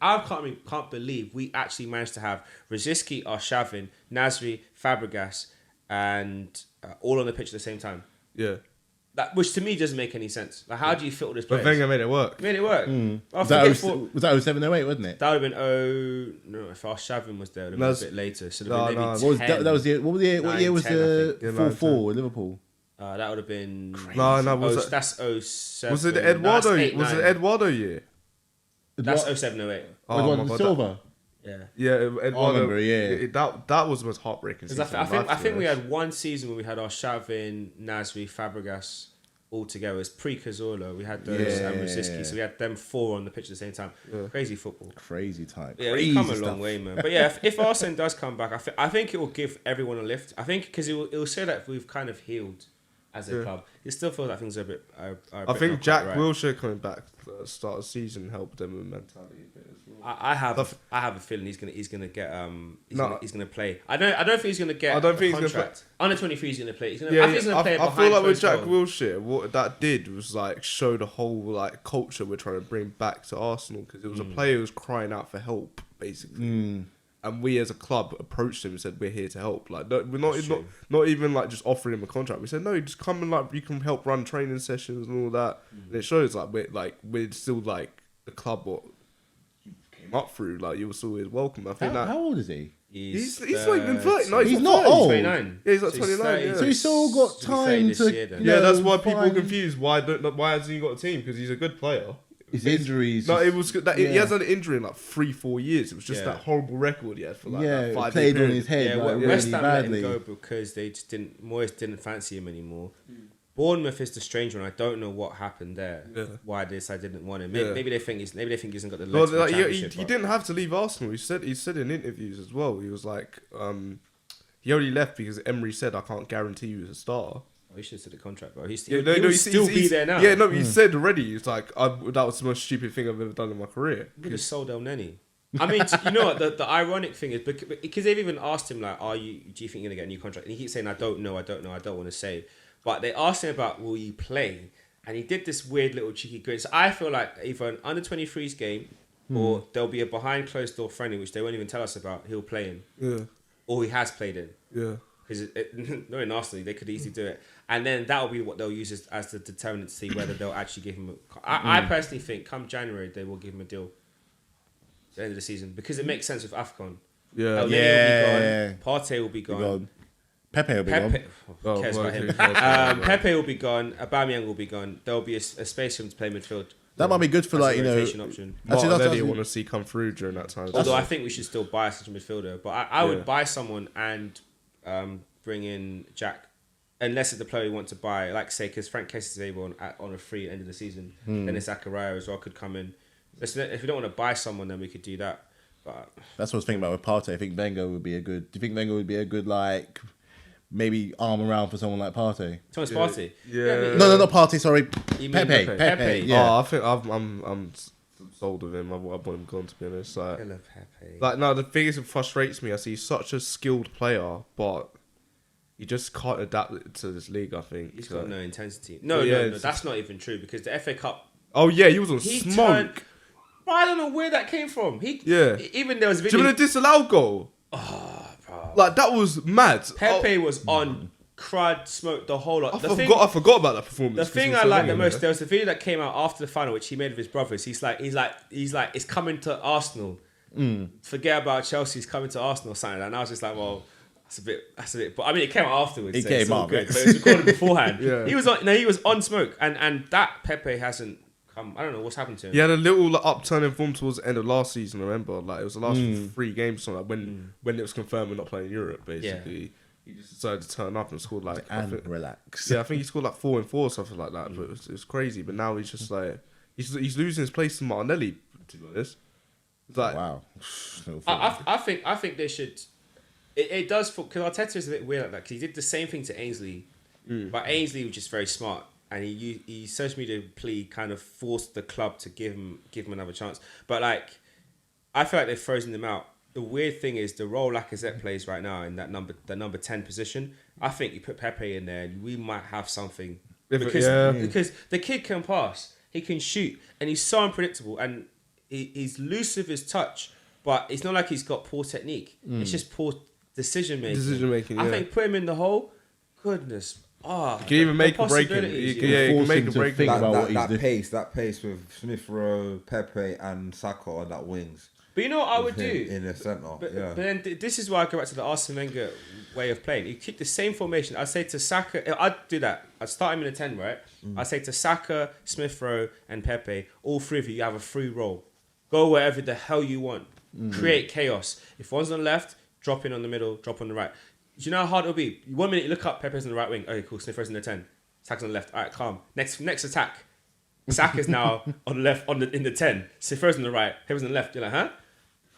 I can't believe we actually managed to have Rosicky, Arshavin, Nasri, Fabregas, and all on the pitch at the same time. Yeah. Which to me doesn't make any sense. Like, how do you fit all this? But Wenger made it work. Made it work. Was that 07, 08, wasn't it? That would have been if Arshavin was there, it would have been a bit later. So maybe 10. What was the year? What year was the 4-4 with Liverpool? That would have been that's 07. Was it the Eduardo? Was it Eduardo year? That's 07, 08. Eduardo Silva. Yeah, Eduardo. Yeah. That was most heartbreaking. I think we had one season where we had Arshavin, Nasri, Fabregas all together. It's pre-Cazorla. We had those and Rosicky, so we had them four on the pitch at the same time. Crazy football. Crazy time. Yeah, we've come a long way, man. But yeah, if Arsene does come back, I think it will give everyone a lift. I think because it will say that we've kind of healed. as a club. It still feels like things are a bit. I think Jack Wilshere coming back at the start of the season helped them with mentality a bit as well. I have a feeling he's gonna get he's gonna play. I don't think he's gonna get. I don't think he's gonna play. Under 23 he's gonna play. I think he's yeah. gonna play. I feel like with Jack Wilshere, what that did was like show the whole like culture we're trying to bring back to Arsenal, because it was a player who was crying out for help basically. And we as a club approached him and said, we're here to help. Like, no, we're not even like just offering him a contract. We said, no, just come and like you can help run training sessions and all that. And it shows like we're still like the club what you came up through. Like you were always welcome. I think how old is he? He's not even 30. No, he's not old. 29. Yeah, he's like 29. Yeah. So he's still got time to. Yeah, that's why people are confused. Why hasn't he got a team? Because he's a good player. His injuries. No, it was that he hasn't had an injury in like 3-4 years. It was just that horrible record he had for like that 5 played year on his head. Yeah, like, West really Ham let him badly. go because they just didn't. Moyes didn't fancy him anymore. Bournemouth is the strange one. I don't know what happened there. Yeah. Why I didn't want him. Maybe they think he hasn't got the legs. Well, for the like, championship, he didn't have to leave Arsenal. He said in interviews as well. He was like, he only left because Emery said, "I can't guarantee you as a starter." He should have said the contract, bro. He'll He's still be there now. Yeah, no, he said already. He's like, that was the most stupid thing I've ever done in my career. Could have sold El Neni. I mean, you know what? The ironic thing is because they've even asked him like, do you think you're gonna get a new contract? And he keeps saying, I don't know, I don't want to say. But they asked him about, will you play? And he did this weird little cheeky grin. So I feel like either an under 23s game or there'll be a behind closed door friendly, which they won't even tell us about. He'll play in. Yeah. Or he has played in. Yeah. Because no, in Arsenal, they could easily do it. And then that'll be what they'll use as the determinant to see whether they'll actually give him I personally think come January, they will give him a deal at the end of the season. Because it makes sense with AFCON. Yeah. El Neni will be gone. Partey will be gone. Pepe will be gone. Who cares about him? Pepe will be gone. Aubameyang will be gone. There'll be a space for him to play midfield. That might be good for like, rotation option. Martinelli want to see come through during that time. Although I think we should still buy such a midfielder. But I would buy someone and bring in Jack. Unless it's the player we want to buy, like say, because Frank Kessie is able on a free at the end of the season. Then it's Zakaria as well could come in. If we don't want to buy someone, then we could do that. But that's what I was thinking about with Partey. I think Wenger would be a good. Do you think Wenger would be a good like maybe arm around for someone like Partey? Thomas Partey. Yeah. No, not Partey. Sorry, Pepe. Yeah. Oh, I think I'm sold with him. I want him gone, to be honest. Like no, the thing is, it frustrates me. I see he's such a skilled player, but he just can't adapt to this league, I think. He's got no intensity. No, that's not even true because the FA Cup... Oh, yeah, he was on smoke. I don't know where that came from. Even there was video... Do you remember the disallowed goal? Oh, bro. Like, that was mad. Pepe was on crud, smoke, the whole lot. I forgot about that performance. The thing I like the most, there was a video that came out after the final, which he made with his brothers. He's like, it's coming to Arsenal. Forget about Chelsea, it's coming to Arsenal or something. And I was just like, well... That's a bit. But I mean, it came out afterwards. It came out, good, but it was recorded beforehand. He was on smoke, and that Pepe hasn't come. I don't know what's happened to him. He had a little upturn in form towards the end of last season. I remember, like it was the last 3 games, or something, like, when it was confirmed we're not playing Europe. Basically, he just decided to turn up and scored like relax. Yeah, I think he scored like 4 and 4 or something like that. But it was crazy. But now he's just like he's losing his place to Martinelli. To be honest, it's like wow. I think they should. It does, because Arteta is a bit weird like that, because he did the same thing to Ainsley, but Ainsley was just very smart, and he social media plea kind of forced the club to give him another chance. But like, I feel like they've frozen him out. The weird thing is the role Lacazette plays right now in that number 10 position. I think you put Pepe in there, and we might have something because the kid can pass, he can shoot, and he's so unpredictable, and he's loose with his touch, but it's not like he's got poor technique. It's just poor decision making. I think put him in the hole. Goodness. You can even make or break him. You can make or break him. That pace with Smith Rowe, Pepe, and Saka on that wings. But you know what I would do in the centre. But then this is why I go back to the Arsene Wenger way of playing. You keep the same formation. I'd say to Saka, I'd do that. I'd start him in a 10, right? I'd say to Saka, Smith Rowe, and Pepe, all 3 of you have a free role. Go wherever the hell you want. Create chaos. If one's on the left, drop in on the middle, drop on the right. Do you know how hard it'll be? 1 minute you look up, Pepe's on the right wing. Okay, cool. Smith Rowe's in the 10. Saka's on the left. All right, calm. Next attack. Saka's now on the left, in the 10. Smith Rowe's on the right. Pepe's on the left. You're like, huh?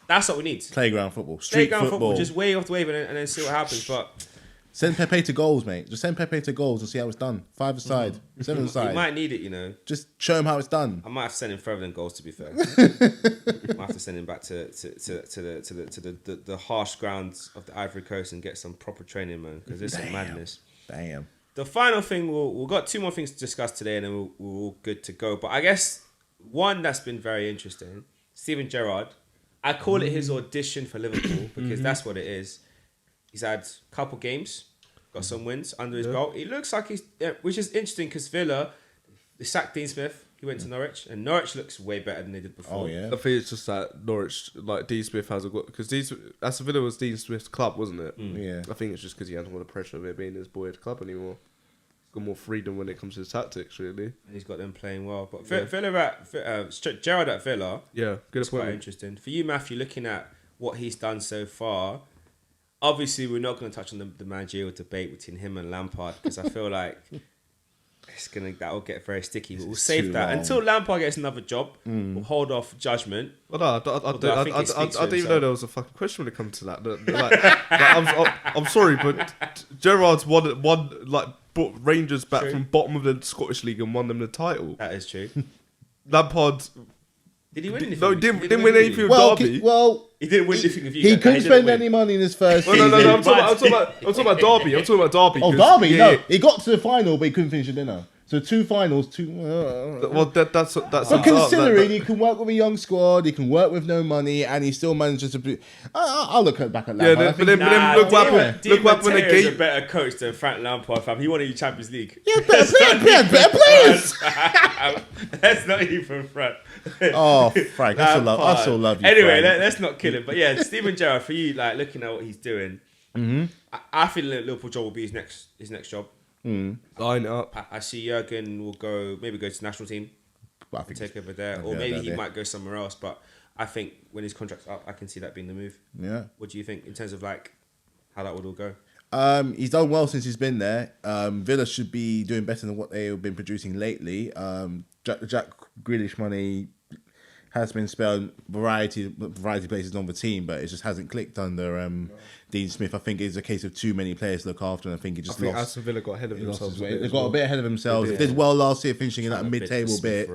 That's what we need. Playground football. Street football. Just wave off the wave and then see what happens. But Send Pepe to goals, mate. Just send Pepe to goals and see how it's done. 5-a-side, 7-a-side. He might need it, you know. Just show him how it's done. I might have to send him further than goals, to be fair. I might have to send him back to the harsh grounds of the Ivory Coast and get some proper training, man, because it's some madness. Damn. The final thing, we've got 2 more things to discuss today, and then we're all good to go. But I guess one that's been very interesting, Steven Gerrard. I call it his audition for Liverpool because that's what it is. He's had a couple games, got some wins under his belt. It looks like which is interesting because Villa, they sacked Dean Smith. He went to Norwich, and Norwich looks way better than they did before. Oh, yeah. I think it's just that Norwich, like Dean Smith has a good because Aston Villa was Dean Smith's club, wasn't it? Yeah. I think it's just because he hasn't got the pressure of it being his boy's club anymore. He's got more freedom when it comes to his tactics, really. And he's got them playing well. But Gerrard at Villa, Yeah, good it's quite appointment. interesting. For you, Matthew, looking at what he's done so far, obviously we're not going to touch on the managerial debate between him and Lampard because I feel like that'll get very sticky. But we'll save that until Lampard gets another job. We'll hold off judgment. Well, no, I didn't even know there was a fucking question when it comes to that. I'm sorry, but Gerrard's won like brought Rangers back True. from bottom of the Scottish League and won them the title. That is true. Lampard, Did he win anything? no, he didn't win anything with Derby. He didn't win anything with you. He guys. couldn't didn't spend win. any money in his first No, season. I'm talking about Derby. I'm talking about Derby. Oh, 'cause- Derby? yeah, No, he got to the final, but he couldn't finish the dinner. So 2 finals, 2... Well, that's. But considering he can work with a young squad, he can work with no money, and he still manages to... I'll look back at Yeah, Lampard. but then look what happened. Look what happened when Mateo's the a better coach than Frank Lampard, fam. He won a Champions League. Yeah, better players. That's not even Frank. Oh, Frank, I still love you. Anyway, Frank. let's not kill him. But yeah, Steven Gerrard, for you, like looking at what he's doing, I feel like Liverpool job will be his next job. Line it up. I see Jurgen will go to the national team, But I think take over there, I or think maybe that's he it. might go somewhere else. But I think when his contract's up, I can see that being the move. Yeah. What do you think in terms of like how that would all go? He's done well since he's been there. Villa should be doing better than what they've been producing lately. Jack Grealish money has been spelled variety places on the team, but it just hasn't clicked under Dean Smith. I think it's a case of too many players to look after, and I think he just lost. Aston Villa got ahead of themselves. They got a bit ahead of themselves. They did well last year, finishing in that mid-table bit.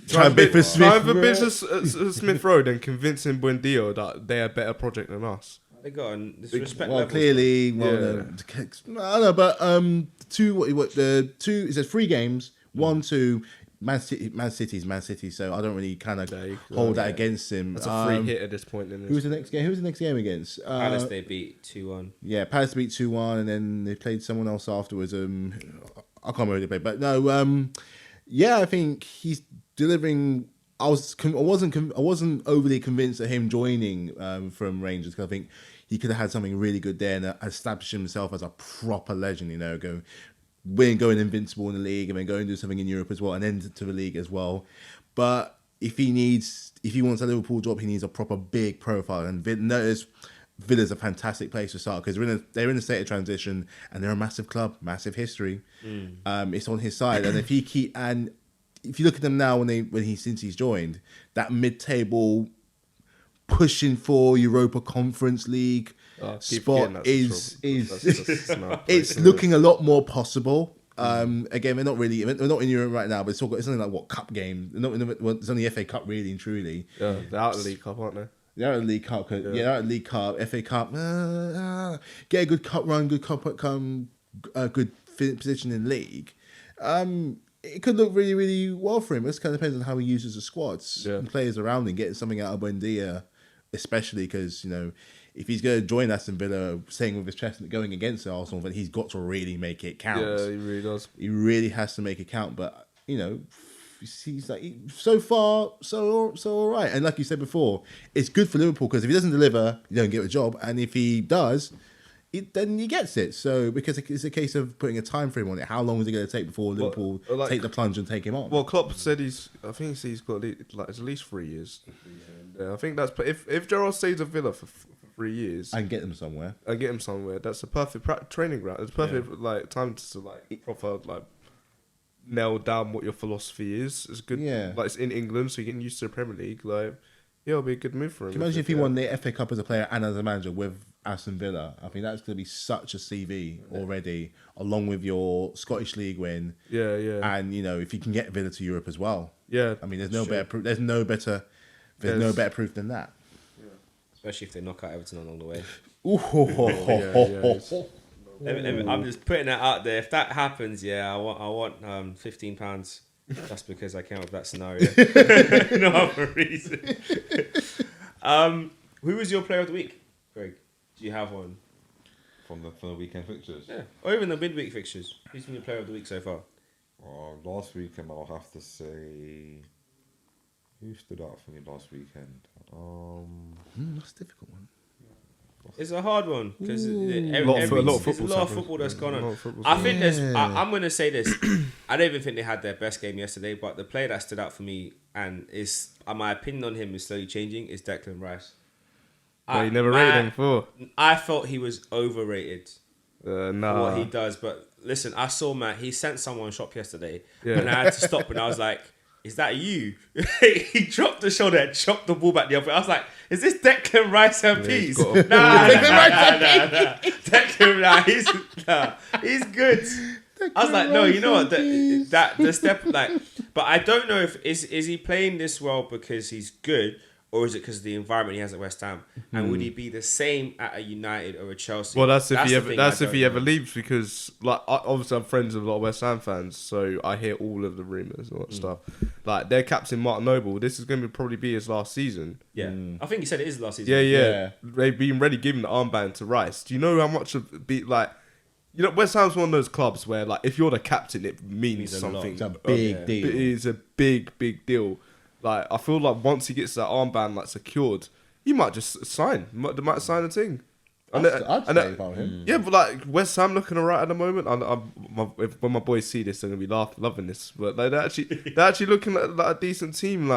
Try and bid for Smith. Smith Road and convincing Buendia that they're a better project than us. They got this respect. Well, levels. clearly, Yeah. I don't know, but the 2 it says 3 games, 1-2. Man City, so I don't really kind of hold that against him. That's a free hit at this point. Who's the next game? Who's the next game against? Palace they beat 2-1. Yeah, Palace beat 2-1, and then they played someone else afterwards. I can't remember who they played, but no. Yeah, I think he's delivering. I wasn't overly convinced of him joining from Rangers because I think he could have had something really good there and established himself as a proper legend. You know, going invincible in the league and then going to do something in Europe as well and then to the league as well. But if he wants a Liverpool job, he needs a proper big profile. And notice Villa's a fantastic place to start because they're in a state of transition and they're a massive club, massive history. It's on his side, and if you look at them now since he's joined, that mid-table pushing for Europa Conference League spot it's looking a lot more possible. Again, they're not in Europe right now, but it's only like what cup game? It's only FA Cup really and truly. Yeah, they're out of the League Cup, aren't they? They're out of the League Cup. They're out of the League Cup, FA Cup. Get a good cup run, good position in league. It could look really, really well for him. It just kind of depends on how he uses the squads and players around him, getting something out of Buendia, especially because, if he's going to join Aston Villa, saying with his chest and going against Arsenal, then he's got to really make it count. Yeah, he really does. He really has to make it count. But, he's like, so far, so all right. And like you said before, it's good for Liverpool because if he doesn't deliver, you don't get a job. And if he does, then he gets it. So because it's a case of putting a time frame on it. How long is it going to take before Liverpool take the plunge and take him on? Well, Klopp said he's got it's at least 3 years. Yeah, I think that's if Gerrard stays at Villa for 3 years and get them somewhere. That's a perfect training ground. It's perfect time to proper nail down what your philosophy is. It's good. Yeah. Like it's in England, so you're getting used to the Premier League. Like Yeah, it'll be a good move for him. Can you imagine if he won the FA Cup as a player and as a manager with Aston Villa? I think that's going to be such a CV already, along with your Scottish League win. Yeah, yeah. And, if you can get Villa to Europe as well. Yeah. I mean, there's no better proof. There's no better proof than that. Especially if they knock out Everton along the way. I'm just putting that out there. If that happens, I want £15 just because I came up with that scenario. No other reason. Who was your player of the week, Greg? Do you have one? From the weekend fixtures. Yeah, or even the midweek fixtures. Who's been your player of the week so far? Last weekend, I'll have to say, who stood out for me last weekend? That's a difficult one. It's a hard one because there's a lot of football that's gone on. I think I'm going to say this. I don't even think they had their best game yesterday, but the player that stood out for me and is my opinion on him is slowly changing is Declan Rice. You never rated him before. I felt he was overrated for Nah. what he does. But listen, I saw Matt. He sent someone shop yesterday, and I had to stop. And I was like, "Is that you?" He dropped the shoulder and chopped the ball back the other way. I was like, "Is this Declan Rice and peas?" Nah. Declan, he's good. I was like, no, you know what? The step, but I don't know if is he playing this well because he's good, or is it because of the environment he has at West Ham? And would he be the same at a United or a Chelsea? Well, that's if he ever know. leaves, because obviously I'm friends with a lot of West Ham fans, so I hear all of the rumours and all that stuff. Like their captain Martin Noble, this is going to probably be his last season. Yeah, I think he said it is last season. Yeah. They've been ready giving the armband to Rice. Do you know how much of West Ham's one of those clubs where if you're the captain, it means something. It's a big deal. It is a big deal. I feel like once he gets that armband secured, he might just sign. They might sign a thing. I'd say about him. Yeah, but West Ham looking alright at the moment. When my boys see this, they're gonna be loving this. But they're actually looking like a decent team.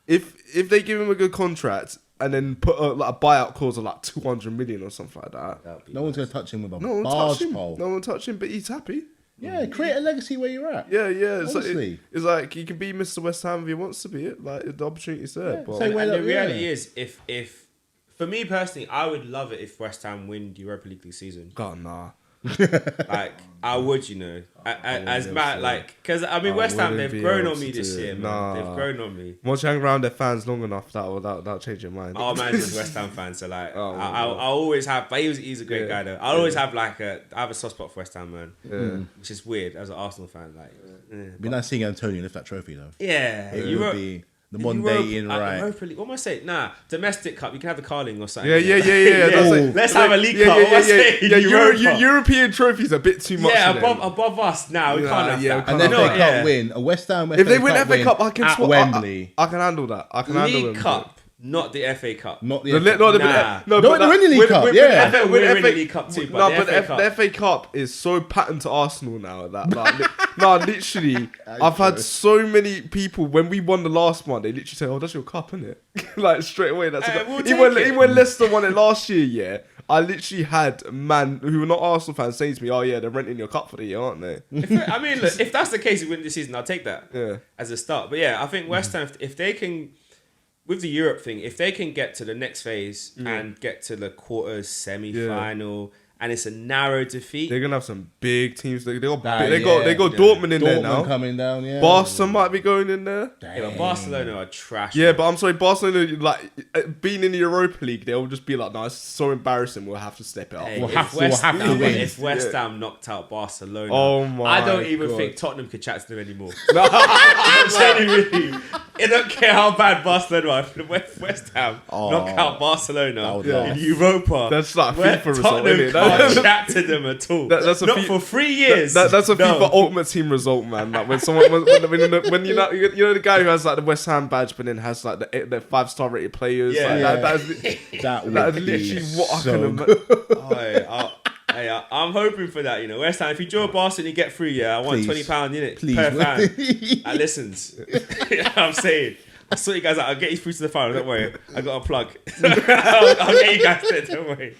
If they give him a good contract and then put a buyout clause of 200 million or something like that, No one's going to touch him with a no one barge touch him. pole. No one touch him, but he's happy. Yeah, create a legacy where you're at. Yeah. It's Honestly. like he can be Mr. West Ham if he wants to be it. The opportunity's there. Yeah, but same way And that- the reality is, if for me personally, I would love it if West Ham win the Europa League this season. God, nah. I would, as Matt, because West Ham, wouldn't they've be grown able on me to this do it. year, man. Nah. They've grown on me. Once you hang around their fans long enough, that'll change your mind. Our manager's West Ham fan, so I God. always have. But he's a great guy though. I always have I have a soft spot for West Ham, man. Which is weird as an Arsenal fan. It'd be nice seeing Antonio lift that trophy, though. Yeah, It would be the one day in right. Europa League. What am I saying? Nah, domestic cup. You can have the Carling or something. Yeah. That's Let's have a league cup. What am I saying? Europa. European trophies are a bit too much. Yeah, for them. above us now. We can't have that. And then they can't win. A West Ham. If they win FA Cup, I can at swap. Wembley. I can handle that. I can handle League them. Cup, not the FA Cup. Not the No, FA. the Winning League Cup, yeah. I think we're winning League Cup too, but the FA Cup is so patterned to Arsenal now. Literally, I've had so many people when we won the last one. They literally say, "Oh, that's your cup, isn't it?" Straight away. That's even when Leicester won it last year. Yeah, I literally had man who were not Arsenal fans saying to me, "Oh yeah, they're renting your cup for the year, aren't they?" Look, if that's the case, we win this season. I'll take that as a start. But I think West Ham, if they can. With the Europe thing, if they can get to the next phase and get to the quarters, semi-final, and it's a narrow defeat, They're gonna have some big teams. They got yeah. Dortmund in there now. Coming down, yeah. Barca might be going in there. but Barcelona are trash. Yeah, but I'm sorry, Barcelona, being in the Europa League, they'll just be like, no, it's so embarrassing, we'll have to step it up. Hey, We'll if have to win. If West Ham knocked out Barcelona, Oh my I don't even God. think Tottenham could chat to them anymore. I'm genuinely, I don't care how bad Barcelona are. If West Ham knock out Barcelona in Europa, That's like FIFA result, Tottenham isn't it? can't chat to them at all. That's a Not fi- for 3 years. That's a No. FIFA Ultimate Team result, man. Like when someone, when you know the guy who has the West Ham badge, but then has the 5-star rated players. Yeah. That is would literally be what I so can imagine. I'm hoping for that, West Ham, if you draw Barcelona and you get through, I want Please. £20 in it Please. per fan that listens. I'm saying. I saw you guys out. I'll get you through to the final. Don't worry. I got a plug. I'll get you guys there. Don't worry.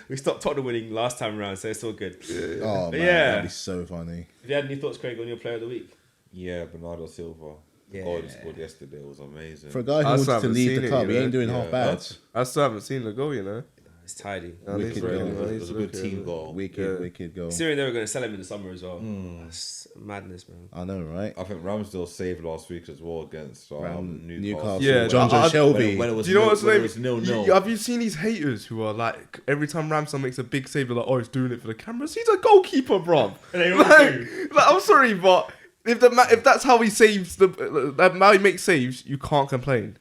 We stopped Tottenham winning last time around, so it's all good. Oh, But man, yeah. that'd be so funny. Have you had any thoughts, Craig, on your player of the week? Yeah, Bernardo Silva. The goal he scored yesterday was amazing. For a guy who I wants to haven't leave seen the it, club, he you ain't know? doing half bad. I still haven't seen the goal, you know. It's tidy. Wicked goal. It was a good team goal. Wicked goal. Considering they were going to sell him in the summer as well. That's madness, man. I know, right? I think Ramsdale saved last week as well against Newcastle. Yeah, John Shelby. When it was Do you know what's when it name? was 0-0. Have you seen these haters who are like, every time Ramsdale makes a big save, they're like, oh, he's doing it for the cameras. He's a goalkeeper, bruv. I'm sorry, but if that's how he saves how he makes saves, you can't complain.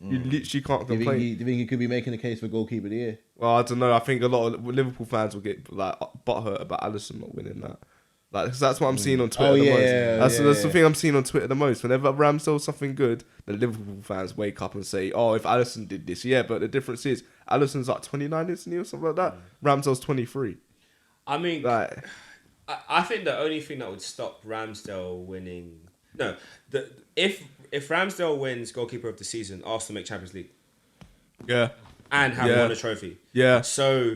You literally can't Do you complain. think he could be making a case for goalkeeper of the year? Well, I don't know. I think a lot of Liverpool fans will get like butthurt about Alisson not winning that. Like, 'cause that's what I'm seeing on Twitter the most. That's the thing I'm seeing on Twitter the most. Whenever Ramsdale does something good, the Liverpool fans wake up and say, "Oh, if Alisson did this, yeah." But the difference is, Alisson's like 29, isn't he, or something like that. Ramsdale's 23. I mean, Like, I think the only thing that would stop Ramsdale winning, if Ramsdale wins goalkeeper of the season, Arsenal make Champions League yeah, and have won a trophy. yeah, so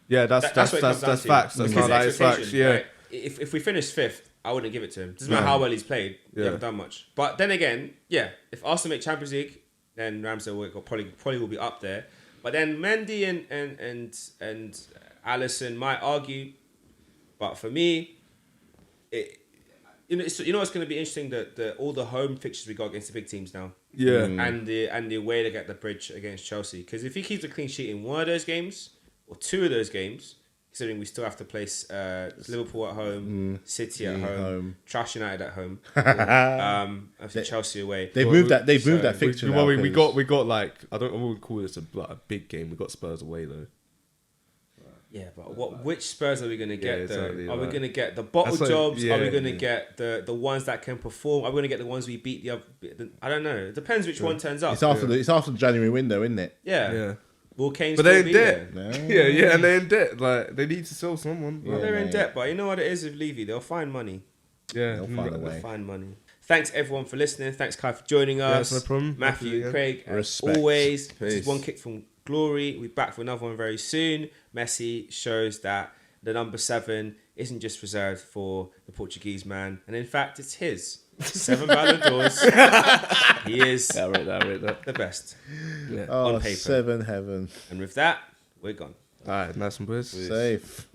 yeah. That's what it comes down that's to. facts. That's Because not that is facts. expectation, Yeah, right? If we finish fifth, I wouldn't give it to him. Doesn't matter how well he's played. He Yeah. haven't done much. But then again, if Arsenal make Champions League, then Ramsdale will probably will be up there. But then Mendy and Alisson might argue. But for me, you know what's going to be interesting, all the home fixtures we got against the big teams now. yeah. And the way to get the bridge against Chelsea. Because if he keeps a clean sheet in one of those games or two of those games, considering we still have to place Liverpool at home, City at home, Trash United at home, obviously Chelsea away. They've moved that fixture now. We got like, I wouldn't call this a big game. We got Spurs away though. Yeah, but which Spurs are we going to get? exactly, are we going to get the bottle That's jobs? like- Are we yeah, going to get the ones that can perform? Are we going to get the ones we beat the other? I don't know. It depends which one turns up. It's after the January window, isn't it? Yeah. Yeah. Will Kane But still they're in be debt. there? Yeah, and they're in debt. Like, they need to sell someone. Well, they're in debt, but you know what it is with Levy? They'll find money. Yeah, They'll find a way. They'll find money. Thanks everyone for listening. Thanks Kai for joining us. no problem. Matthew, Happy Craig, as Respect. always. This is Peace. one kick from glory. We're back for another one very soon. Messi shows that the number 7 isn't just reserved for the Portuguese man, and in fact, it's his. 7 Ballon d'Ors. He is I read that. the best. Yeah. Oh, On paper. 7 heaven. And with that, we're gone. All right, nice and boys. Safe.